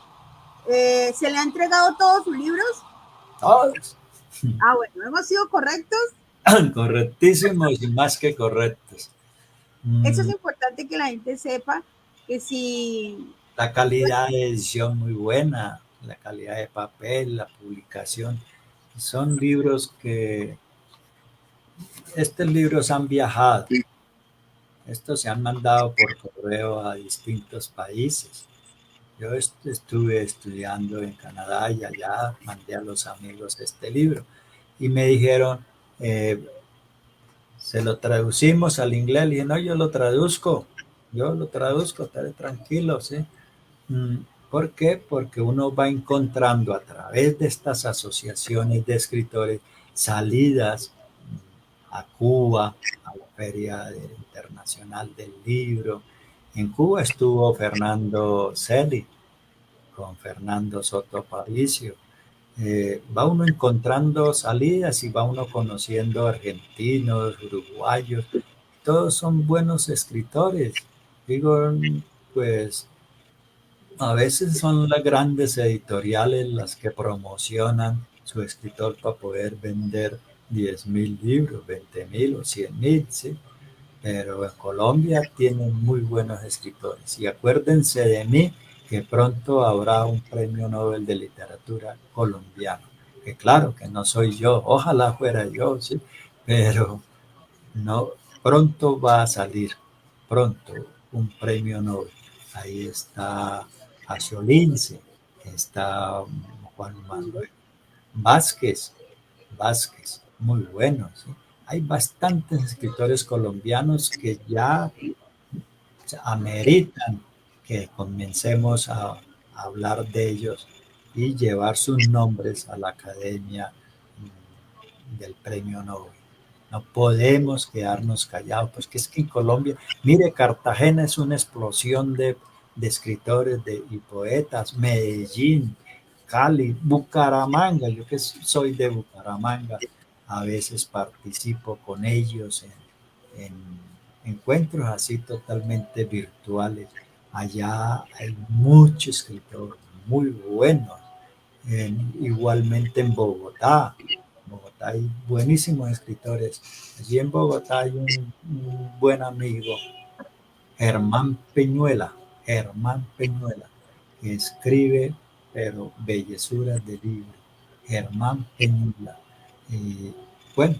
¿Se le ha entregado todos sus libros? Todos. Ah, bueno, ¿hemos sido correctos? Correctísimos y más que correctos. Eso es importante que la gente sepa que si... La calidad de edición muy buena, la calidad de papel, la publicación. Son libros que, estos libros han viajado, estos se han mandado por correo a distintos países. Yo estuve estudiando en Canadá y allá mandé a los amigos este libro y me dijeron, eh, se lo traducimos al inglés. Le dije, no, yo lo traduzco, estaré tranquilo, ¿sí? ¿Por qué? Porque uno va encontrando a través de estas asociaciones de escritores salidas a Cuba, a la Feria Internacional del Libro. En Cuba estuvo Fernando Celi con Fernando Soto Pavicio. Va uno encontrando salidas y va uno conociendo argentinos, uruguayos, todos son buenos escritores. Digo, pues a veces son las grandes editoriales las que promocionan su escritor para poder vender 10.000 libros, 20.000 o 100.000, ¿sí? Pero en Colombia tienen muy buenos escritores. Y acuérdense de mí que pronto habrá un premio Nobel de Literatura colombiano. Que claro que no soy yo, ojalá fuera yo, ¿sí? Pero no, pronto va a salir, pronto, un premio Nobel. Ahí está Acholince, está Juan Manuel Vázquez, muy bueno, ¿sí? Hay bastantes escritores colombianos que ya ameritan que comencemos a hablar de ellos y llevar sus nombres a la Academia del Premio Nobel. No podemos quedarnos callados, porque es que en Colombia, mire, Cartagena es una explosión de escritores y poetas, Medellín, Cali, Bucaramanga, yo que soy de Bucaramanga, a veces participo con ellos en encuentros así totalmente virtuales. Allá hay muchos escritores muy buenos, igualmente en Bogotá. Bogotá hay buenísimos escritores. Allí en Bogotá hay un buen amigo, Germán Peñuela, que escribe, pero bellezuras de libro. Germán Peñuela. Y bueno,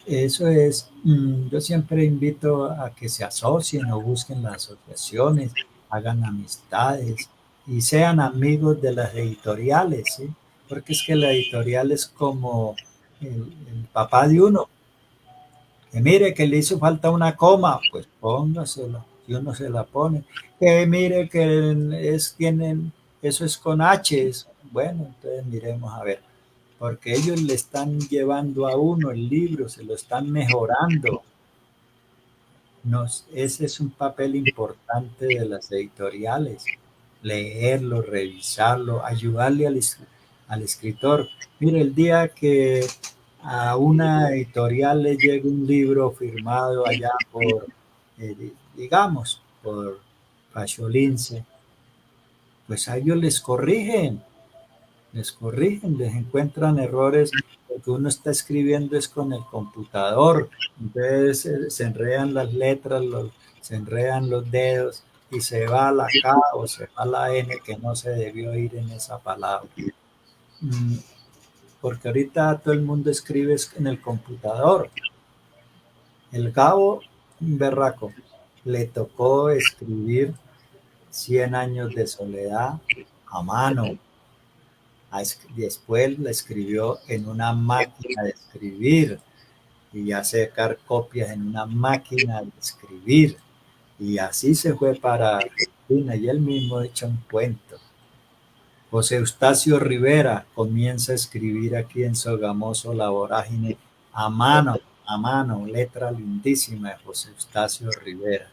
eso es, yo siempre invito a que se asocien o busquen las asociaciones, hagan amistades y sean amigos de las editoriales, ¿sí? porque es que la editorial es como el papá de uno. Que mire que le hizo falta una coma, pues póngasela, y uno se la pone. Que mire que eso es con H, bueno, entonces miremos a ver, porque ellos le están llevando a uno el libro, se lo están mejorando. Ese es un papel importante de las editoriales, leerlo, revisarlo, ayudarle al escritor. Mire, el día que a una editorial le llegue un libro firmado allá por, digamos, por Pacholince, pues a ellos les corrigen, les encuentran errores, porque uno está escribiendo es con el computador, entonces se enredan las letras, se enredan los dedos y se va la K o se va la N que no se debió ir en esa palabra. Porque ahorita todo el mundo escribe en el computador. El Gabo, un berraco, le tocó escribir 100 años de soledad a mano. Después la escribió en una máquina de escribir y a sacar copias en una máquina de escribir. Y así se fue para Argentina y él mismo echa un cuento. José Eustacio Rivera comienza a escribir aquí en Sogamoso La Vorágine a mano, letra lindísima de José Eustacio Rivera.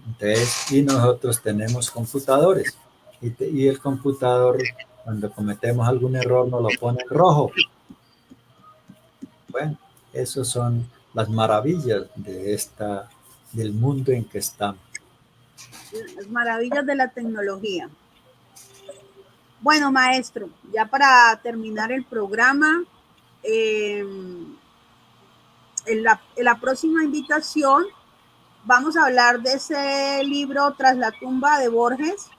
Entonces, y nosotros tenemos computadores y el computador, cuando cometemos algún error, nos lo pone en rojo. Bueno, esas son las maravillas del mundo en que estamos. Las maravillas de la tecnología. Bueno, maestro, ya para terminar el programa, en la próxima invitación vamos a hablar de ese libro Tras la tumba de Borges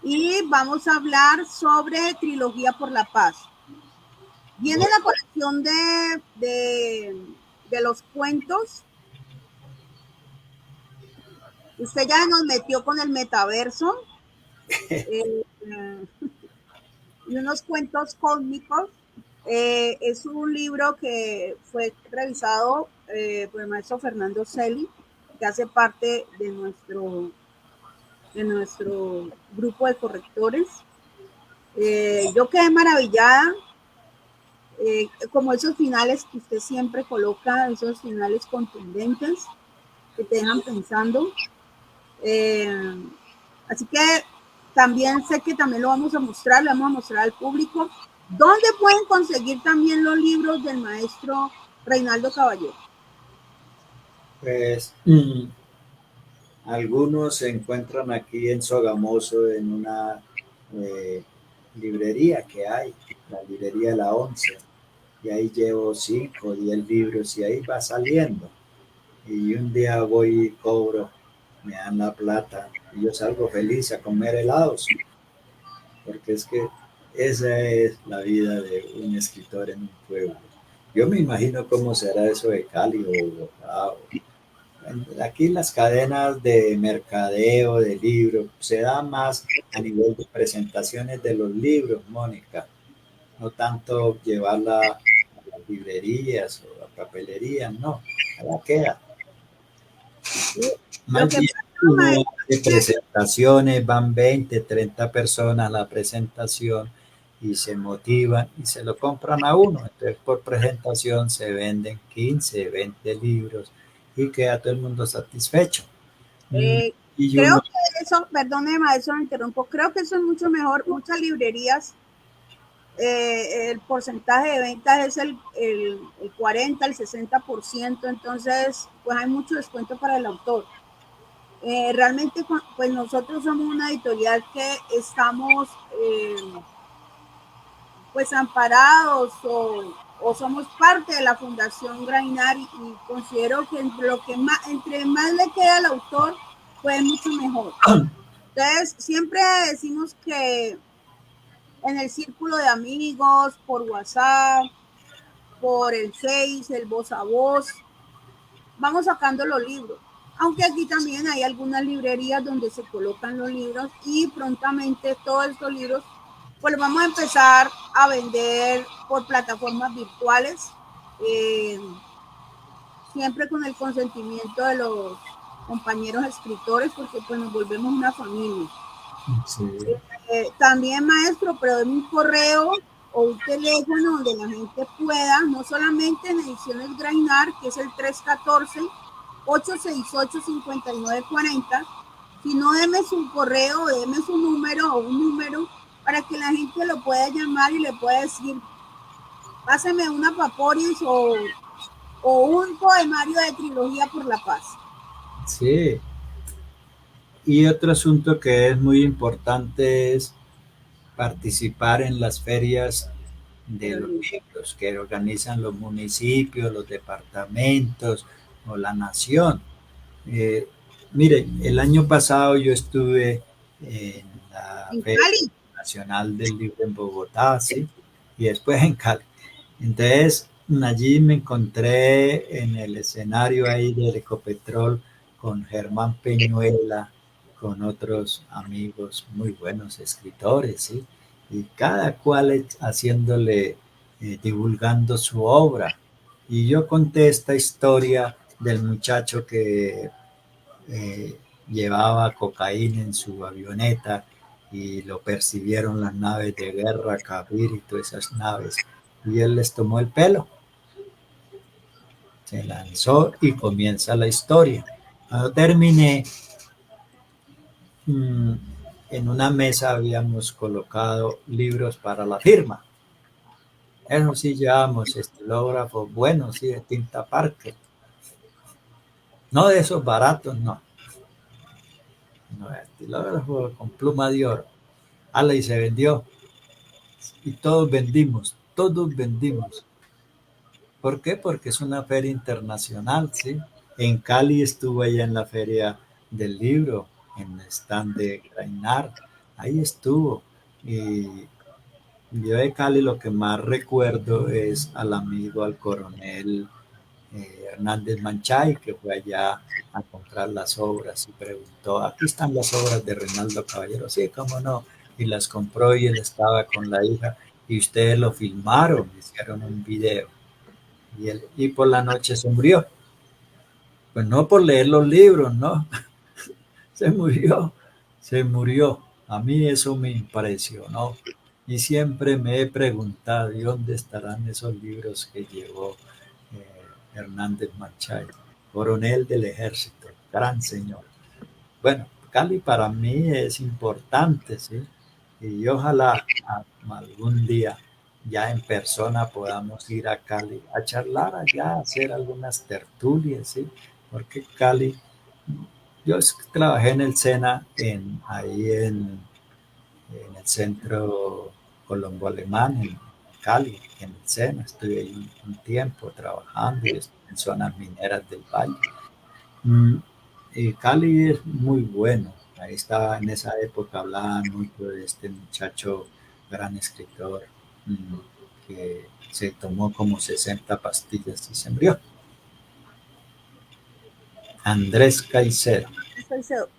y vamos a hablar sobre Trilogía por la Paz. Viene la colección de los cuentos. Usted ya nos metió con el metaverso y unos cuentos cósmicos. Es un libro que fue revisado por el maestro Fernando Celi, que hace parte de nuestro grupo de correctores. Yo quedé maravillada, como esos finales que usted siempre coloca, esos finales contundentes que te dejan pensando. Así que también sé que también lo vamos a mostrar, le vamos a mostrar al público. ¿Dónde pueden conseguir también los libros del maestro Reinaldo Caballero? Pues algunos se encuentran aquí en Sogamoso en una librería que hay, la librería de la 11, y ahí llevo 5 o 10 libros y ahí va saliendo. Y un día voy y cobro, me dan la plata y yo salgo feliz a comer helados, porque es que esa es la vida de un escritor en un pueblo. Yo me imagino cómo será eso de Cali o Bogotá. Aquí las cadenas de mercadeo de libros se da más a nivel de presentaciones de los libros, Mónica, no tanto llevarla a las librerías o a papelerías, no, allá queda. Más bien uno hace presentaciones, van 20, 30 personas a la presentación y se motivan y se lo compran a uno. Entonces por presentación se venden 15, 20 libros y queda todo el mundo satisfecho. Y Creo uno, que eso, perdone maestro, me interrumpo, creo que eso es mucho mejor. Muchas librerías, el porcentaje de ventas es el 40, el 60%, entonces pues hay mucho descuento para el autor. Realmente pues nosotros somos una editorial que estamos pues amparados o somos parte de la Fundación Grainar y considero que entre más le queda al autor, pues mucho mejor. Entonces, siempre decimos que en el círculo de amigos, por WhatsApp, por el Face, el voz a voz, vamos sacando los libros. Aunque aquí también hay algunas librerías donde se colocan los libros y prontamente todos estos libros pues lo vamos a empezar a vender por plataformas virtuales, siempre con el consentimiento de los compañeros escritores, porque pues nos volvemos una familia. Sí. También, maestro, pero en un correo o un teléfono donde la gente pueda, no solamente en Ediciones Grainar, que es el 314-868-5940, sino deme su correo, deme su número o un número para que la gente lo pueda llamar y le pueda decir, páseme una Paporis o un poemario de Trilogía por la Paz. Sí. Y otro asunto que es muy importante es participar en las ferias de los libros que organizan los municipios, los departamentos o la nación. Eh, Mire, el año pasado yo estuve en la En Feria Cali. Nacional del Libro en Bogotá, ¿sí? Y después en Cali. Entonces, allí me encontré en el escenario ahí del Ecopetrol con Germán Peñuela, con otros amigos muy buenos escritores, ¿sí? Y cada cual haciéndole, divulgando su obra. Y yo conté esta historia del muchacho que llevaba cocaína en su avioneta y lo percibieron las naves de guerra, Kabir y todas esas naves. Y él les tomó el pelo, se lanzó y comienza la historia. Cuando terminé, en una mesa habíamos colocado libros para la firma. Eso sí, llevamos estilógrafos buenos, sí, de tinta Parker. No de esos baratos, no. No, estilógrafo con pluma de oro. Ala, y se vendió. Y todos vendimos, todos vendimos. ¿Por qué? Porque es una feria internacional, ¿sí? En Cali estuvo allá en la feria del libro, en el stand de Grainar, ahí estuvo. Y yo de Cali lo que más recuerdo es al amigo, al coronel Hernández Manchay, que fue allá a comprar las obras y preguntó, aquí están las obras de Reinaldo Caballero, sí, cómo no, y las compró y él estaba con la hija y ustedes lo filmaron, hicieron un video y por la noche se murió. Pues no por leer los libros, no, se murió, se murió. A mí eso me impresionó y siempre me he preguntado, ¿y dónde estarán esos libros que llevó Hernández Machay, coronel del ejército, gran señor? Bueno, Cali para mí es importante, ¿sí? Y ojalá algún día ya en persona podamos ir a Cali a charlar allá, a hacer algunas tertulias, ¿sí? Porque Cali, yo trabajé en el SENA, en el centro Colombo Alemán, en Cali, en el SENA, estuve ahí un tiempo trabajando y en zonas mineras del valle. Mm, y Cali es muy bueno. Ahí estaba, en esa época hablaban mucho de este muchacho, gran escritor, que se tomó como 60 pastillas y se murió. Andrés Caicedo.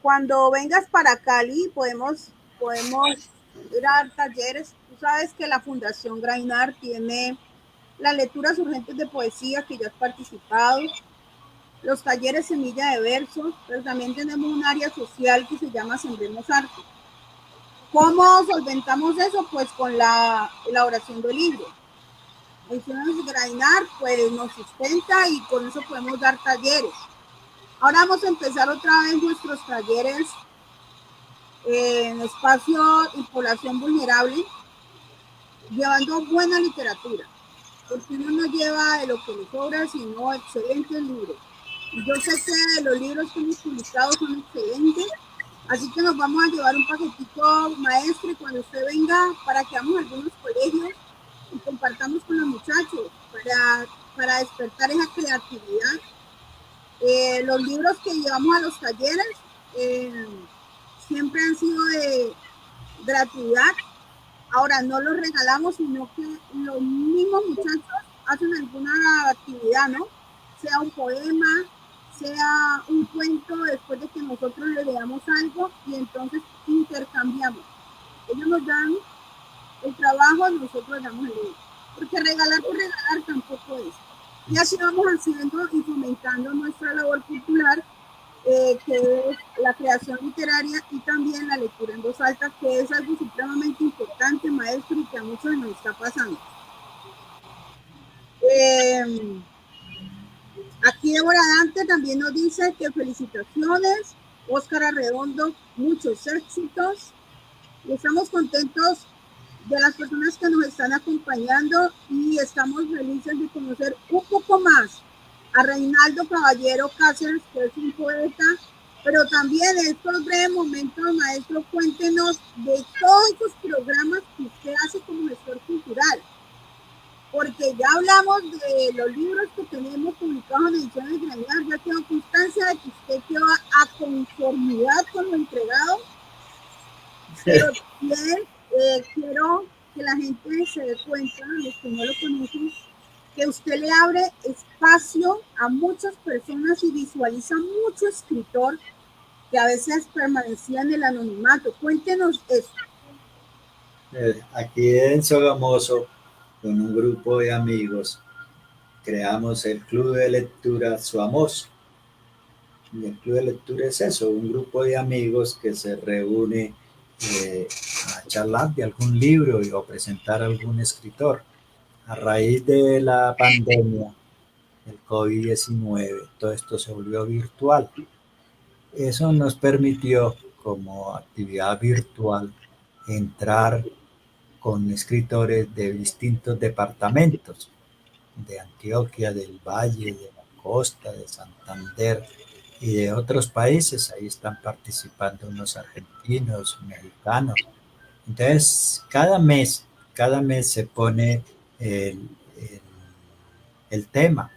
Cuando vengas para Cali, podemos ir a dar talleres. Tú sabes que la Fundación Grainar tiene las lecturas urgentes de poesía que ya has participado, los talleres Semilla de Versos, pero también tenemos un área social que se llama Sembremos Arte. ¿Cómo solventamos eso? Pues con la elaboración del libro. Ediciones Grainar pues nos sustenta y con eso podemos dar talleres. Ahora vamos a empezar otra vez nuestros talleres en espacio y población vulnerable, llevando buena literatura, porque uno no lleva de lo que le sobra, sino excelentes libros. Y yo sé que los libros que hemos publicado son excelentes, así que nos vamos a llevar un paquetito, maestro, y cuando usted venga, para que vamos a algunos colegios y compartamos con los muchachos, para despertar esa creatividad. Los libros que llevamos a los talleres siempre han sido de gratuidad. Ahora no los regalamos, sino que los mismos muchachos hacen alguna actividad, ¿no? Sea un poema, sea un cuento, después de que nosotros le leamos algo y entonces intercambiamos. Ellos nos dan el trabajo nosotros damos el libro. Porque regalar por regalar tampoco es. Y así vamos haciendo y fomentando nuestra labor cultural, que es la creación literaria y también la lectura en voz alta, que es algo supremamente importante, maestro, y que a muchos nos está pasando. Aquí Débora Dante también nos dice que felicitaciones, Óscar Arredondo, muchos éxitos, y estamos contentos de las personas que nos están acompañando y estamos felices de conocer un poco más a Reinaldo Caballero Cáceres, que es un poeta, pero también en estos breves momentos, maestro, cuéntenos de todos esos programas que usted hace como gestor cultural, porque ya hablamos de los libros que tenemos publicados en Ediciones Granadas, ya tengo constancia de que usted quedó a conformidad con lo entregado, pero también quiero que la gente se dé cuenta, los que no lo conocen, que usted le abre espacio a muchas personas y visualiza mucho escritor que a veces permanecía en el anonimato. Cuéntenos eso. Aquí en Sogamoso, con un grupo de amigos, creamos el Club de Lectura Suamoso. Y el Club de Lectura es eso, un grupo de amigos que se reúne a charlar de algún libro o presentar algún escritor. A raíz de la pandemia, el COVID-19, todo esto se volvió virtual. Eso nos permitió, como actividad virtual, entrar con escritores de distintos departamentos, de Antioquia, del Valle, de la Costa, de Santander y de otros países. Ahí están participando unos argentinos, mexicanos. Entonces, cada mes se pone el, el, el tema.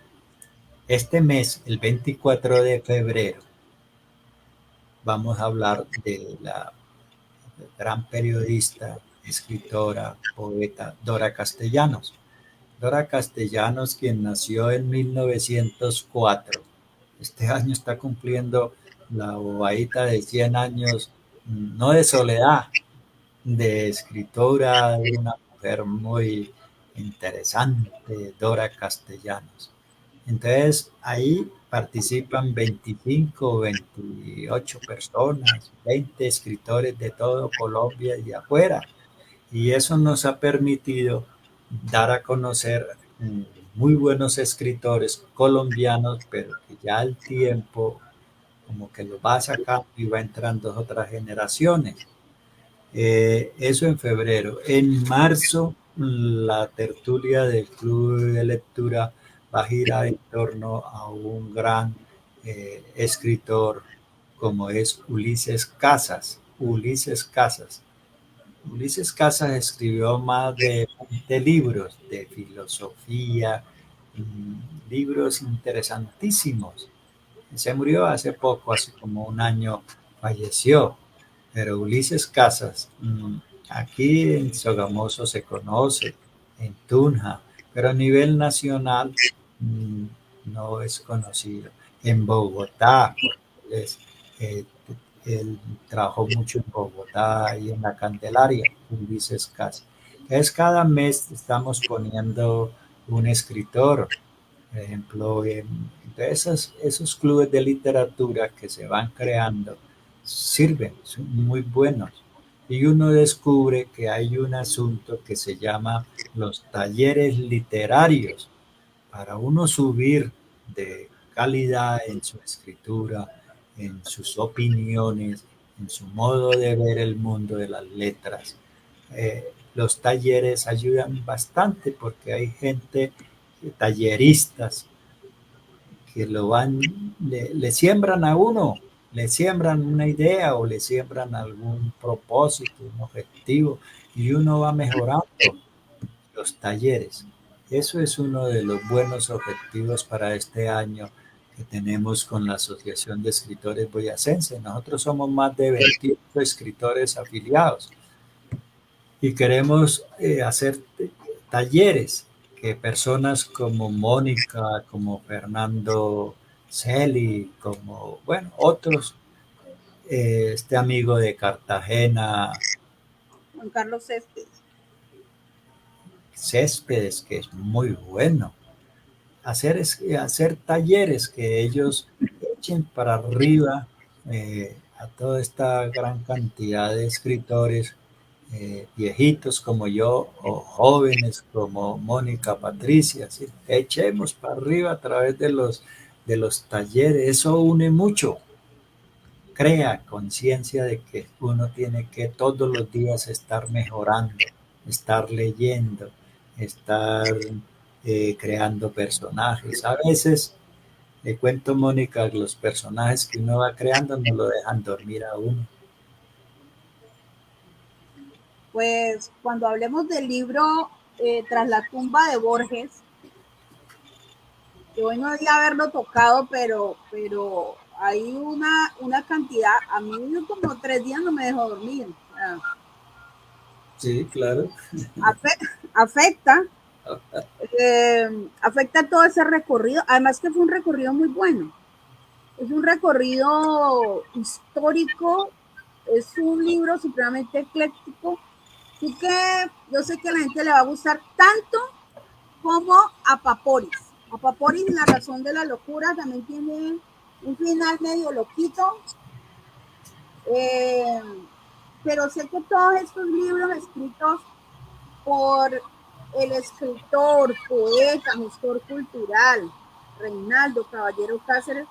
Este mes, el 24 de febrero, vamos a hablar de la gran periodista, escritora, poeta Dora Castellanos. Dora Castellanos, quien nació en 1904. Este año está cumpliendo la bobadita de 100 años, no de soledad, de escritora, de una mujer muy interesante, Dora Castellanos. Entonces, ahí participan 25 o 28 personas, 20 escritores de todo Colombia y afuera. Y eso nos ha permitido dar a conocer muy buenos escritores colombianos, pero que ya al tiempo como que lo va sacando y va entrando otras generaciones. Eso en febrero. En marzo, la tertulia del Club de Lectura va a girar en torno a un gran escritor como es Ulises Casas. Ulises Casas. Ulises Casas escribió más de 20 libros de filosofía, libros interesantísimos. Se murió hace poco, hace como un año falleció, pero Ulises Casas, aquí en Sogamoso se conoce, en Tunja, pero a nivel nacional mm, no es conocido. En Bogotá, porque eh, él trabajó mucho en Bogotá y en la Candelaria, Ulises Casas. Es cada mes estamos poniendo un escritor, por ejemplo, esos clubes de literatura que se van creando sirven, son muy buenos. Y uno descubre que hay un asunto que se llama los talleres literarios. Para uno subir de calidad en su escritura, en sus opiniones, en su modo de ver el mundo de las letras, los talleres ayudan bastante porque hay gente, talleristas, que le siembran a uno, le siembran una idea o le siembran algún propósito, un objetivo, y uno va mejorando los talleres. Eso es uno de los buenos objetivos para este año que tenemos con la Asociación de Escritores Boyacense. Nosotros somos más de 28 escritores afiliados y queremos hacer talleres que personas como Mónica, como Fernando Celi, como, bueno, otros, este amigo de Cartagena, Juan Carlos Céspedes. Céspedes, que es muy bueno. Hacer talleres que ellos echen para arriba a toda esta gran cantidad de escritores viejitos como yo o jóvenes como Mónica Patricia, ¿sí? Echemos para arriba a través de los talleres, eso une mucho, crea conciencia de que uno tiene que todos los días estar mejorando, estar leyendo, estar creando personajes. A veces, le cuento, Mónica, los personajes que uno va creando no lo dejan dormir a uno. Pues cuando hablemos del libro Tras la tumba de Borges, que hoy no debía haberlo tocado, pero hay una cantidad, a mí como 3 días no me dejó dormir. O sea, Sí, claro. afecta, afecta todo ese recorrido, además que fue un recorrido muy bueno. Es un recorrido histórico, es un libro supremamente ecléctico, así que yo sé que a la gente le va a gustar tanto como a Paporis. A Paporis, La razón de la locura, también tiene un final medio loquito, eh, pero sé que todos estos libros escritos por el escritor, poeta, gestor cultural, Reinaldo Caballero Cáceres,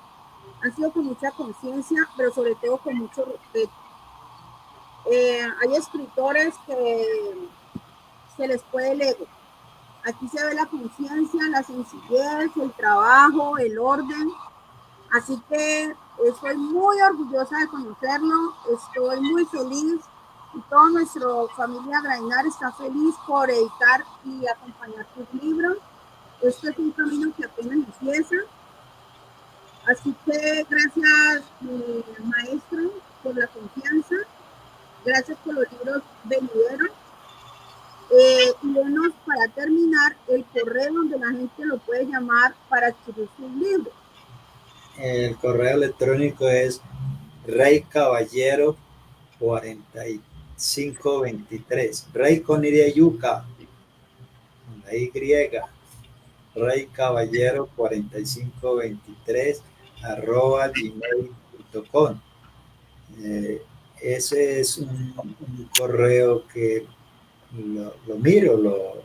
han sido con mucha conciencia, pero sobre todo con mucho respeto. Hay escritores que se les puede el ego. Aquí se ve la conciencia, la sencillez, el trabajo, el orden. Así que estoy muy orgullosa de conocerlo, estoy muy feliz y toda nuestra familia Grainar está feliz por editar y acompañar tus libros. Este es un camino que apenas empieza. Así que gracias, maestro, por la confianza. Gracias por los libros venideros. Y denos para terminar el correo donde la gente lo puede llamar para adquirir sus libros. El correo electrónico es reicaballero4523. Rey con Y, yuca, la Y, reicaballero4523 @gmail.com. Ese es un correo que lo miro,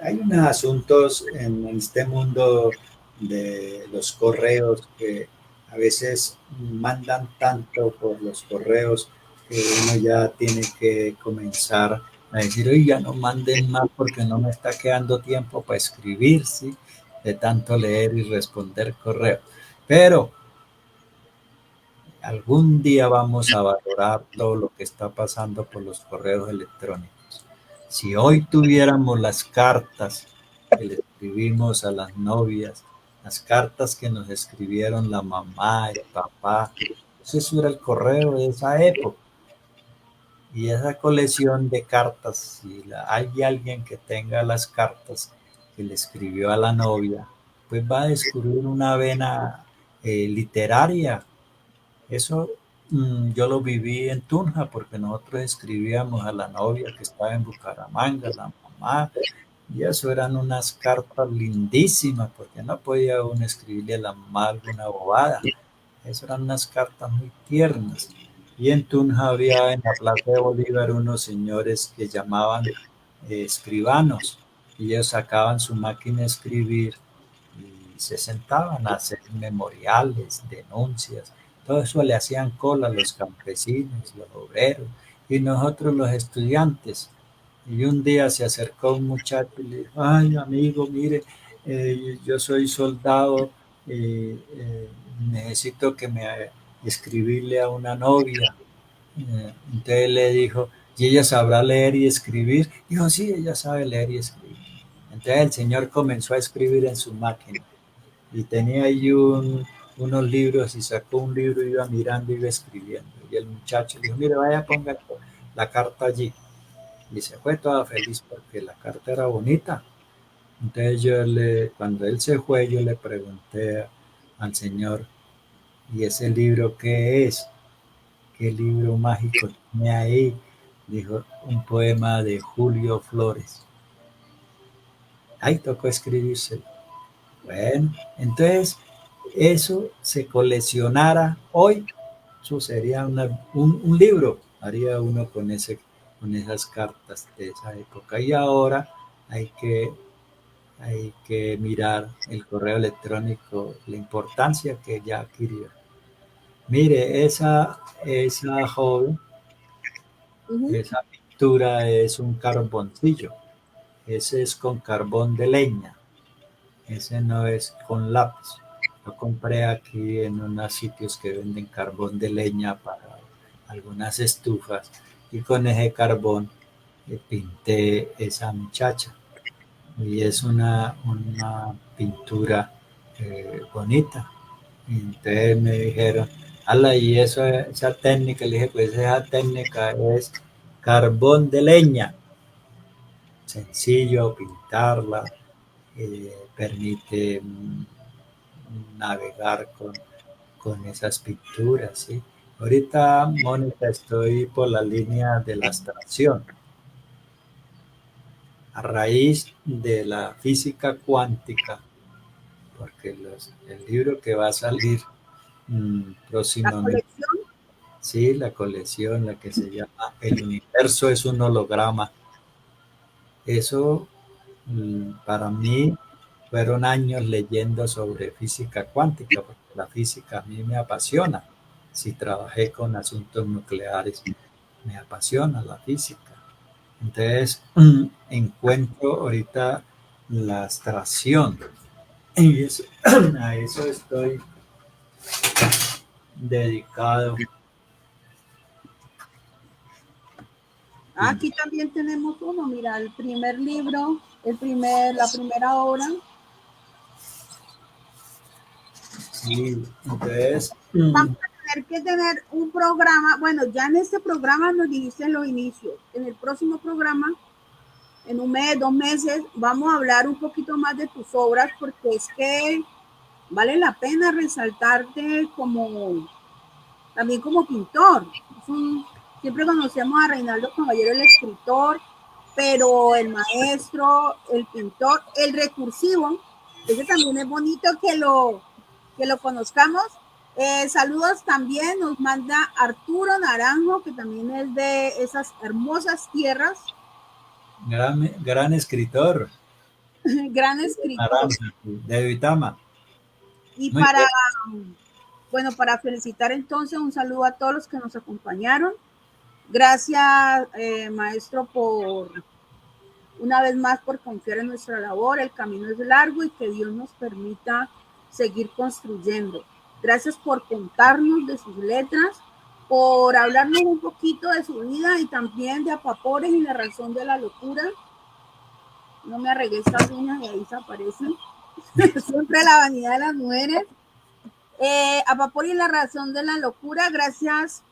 hay unos asuntos en este mundo de los correos que a veces mandan tanto por los correos que uno ya tiene que comenzar a decir, oiga, no manden más porque no me está quedando tiempo para escribir, ¿sí? De tanto leer y responder correos. Pero algún día vamos a valorar todo lo que está pasando por los correos electrónicos. Si hoy tuviéramos las cartas que le escribimos a las novias, las cartas que nos escribieron la mamá, el papá, eso era el correo de esa época. Y esa colección de cartas, si hay alguien que tenga las cartas que le escribió a la novia, pues va a descubrir una vena literaria. Eso yo lo viví en Tunja porque nosotros escribíamos a la novia que estaba en Bucaramanga, la mamá, y eso eran unas cartas lindísimas porque no podía uno escribirle a la mamá alguna bobada. Eso eran unas cartas muy tiernas. Y en Tunja había en la Plaza de Bolívar unos señores que llamaban escribanos y ellos sacaban su máquina de escribir y se sentaban a hacer memoriales, denuncias, todo eso le hacían cola a los campesinos, los obreros y nosotros los estudiantes. Y un día se acercó un muchacho y le dijo, ay amigo, mire, yo soy soldado, necesito que me escribirle a una novia. Entonces le dijo, ¿y ella sabrá leer y escribir? Dijo, sí, ella sabe leer y escribir. Entonces el señor comenzó a escribir en su máquina y tenía ahí unos libros y sacó un libro, iba mirando, iba escribiendo. Y el muchacho le dijo, mire, vaya, ponga la carta allí. Y se fue toda feliz porque la carta era bonita. Entonces cuando él se fue, yo le pregunté al señor, ¿y ese libro qué es? ¿Qué libro mágico tiene ahí? Dijo, un poema de Julio Flores. Ahí tocó escribirse. Bueno, entonces eso se coleccionara hoy, eso sería un libro, haría uno con esas cartas de esa época. Y ahora hay que, hay que mirar el correo electrónico, la importancia que ya adquirió. Mire, esa joven, Ujú. esa pintura es un carboncillo, ese es con carbón de leña. Ese no es con lápiz. Lo compré aquí en unos sitios que venden carbón de leña para algunas estufas y con ese carbón pinté esa muchacha. Y es una pintura bonita. Y entonces me dijeron, ala, y eso, esa técnica, le dije, pues esa técnica es carbón de leña. Sencillo pintarla, permite navegar con esas pinturas, ¿sí? Ahorita, Mónica, estoy por la línea de la abstracción. A raíz de la física cuántica, porque el libro que va a salir La próximamente, colección. sí, la colección, la que se llama El universo es un holograma. Eso para mí fueron años leyendo sobre física cuántica, porque la física a mí me apasiona. Si trabajé con asuntos nucleares, me apasiona la física. Entonces, encuentro ahorita la abstracción y a eso estoy dedicado. Aquí también tenemos uno, mira, el primer libro, la primera obra. Sí, entonces, Vamos a tener que tener un programa, bueno, ya en este programa nos dijiste en los inicios, en el próximo programa, en un mes, 2 meses, vamos a hablar un poquito más de tus obras, porque es que vale la pena resaltarte también como pintor. Siempre conocemos a Reinaldo Caballero, el escritor, pero el maestro, el pintor, el recursivo, ese también es bonito que lo conozcamos. Saludos también nos manda Arturo Naranjo, que también es de esas hermosas tierras, gran escritor, gran escritor. Naranja, de Vitama. Y Muy bien. bueno, para felicitar entonces, un saludo a todos los que nos acompañaron. Gracias, maestro, una vez más por confiar en nuestra labor. El camino es largo y que Dios nos permita seguir construyendo. Gracias por contarnos de sus letras, por hablarnos un poquito de su vida y también de Apapores y la razón de la locura. No me arreglé estas uñas y ahí se aparecen. Siempre la vanidad de las mujeres. Apapores y la razón de la locura. Gracias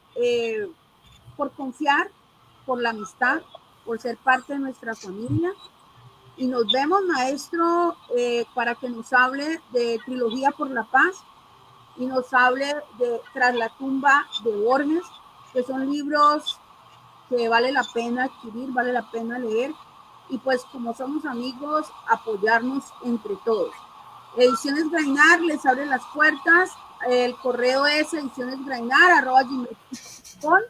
por confiar, por la amistad, por ser parte de nuestra familia. Y nos vemos, maestro, para que nos hable de Trilogía por la Paz y nos hable de Tras la tumba de Borges, que son libros que vale la pena adquirir, vale la pena leer. Y pues como somos amigos, apoyarnos entre todos. Ediciones Grainar les abre las puertas. El correo es edicionesgrainar@gmail.com.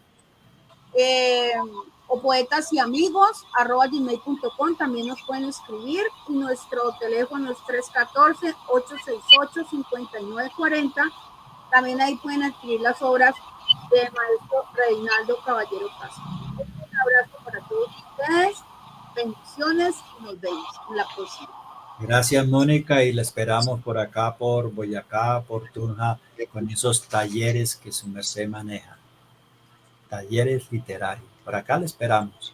O poetas y amigos @gmail.com, también nos pueden escribir y nuestro teléfono es 314-868-5940. También ahí pueden adquirir las obras de maestro Reinaldo Caballero Castro. Un abrazo para todos ustedes, bendiciones y nos vemos en la próxima. Gracias, Mónica, y la esperamos por acá, por Boyacá, por Tunja, con esos talleres que su merced maneja, talleres literarios. Por acá la esperamos.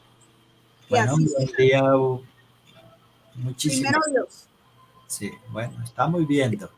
Que Bueno, así un sea. buen día, muchísimas Primero Dios. sí, bueno, estamos viendo.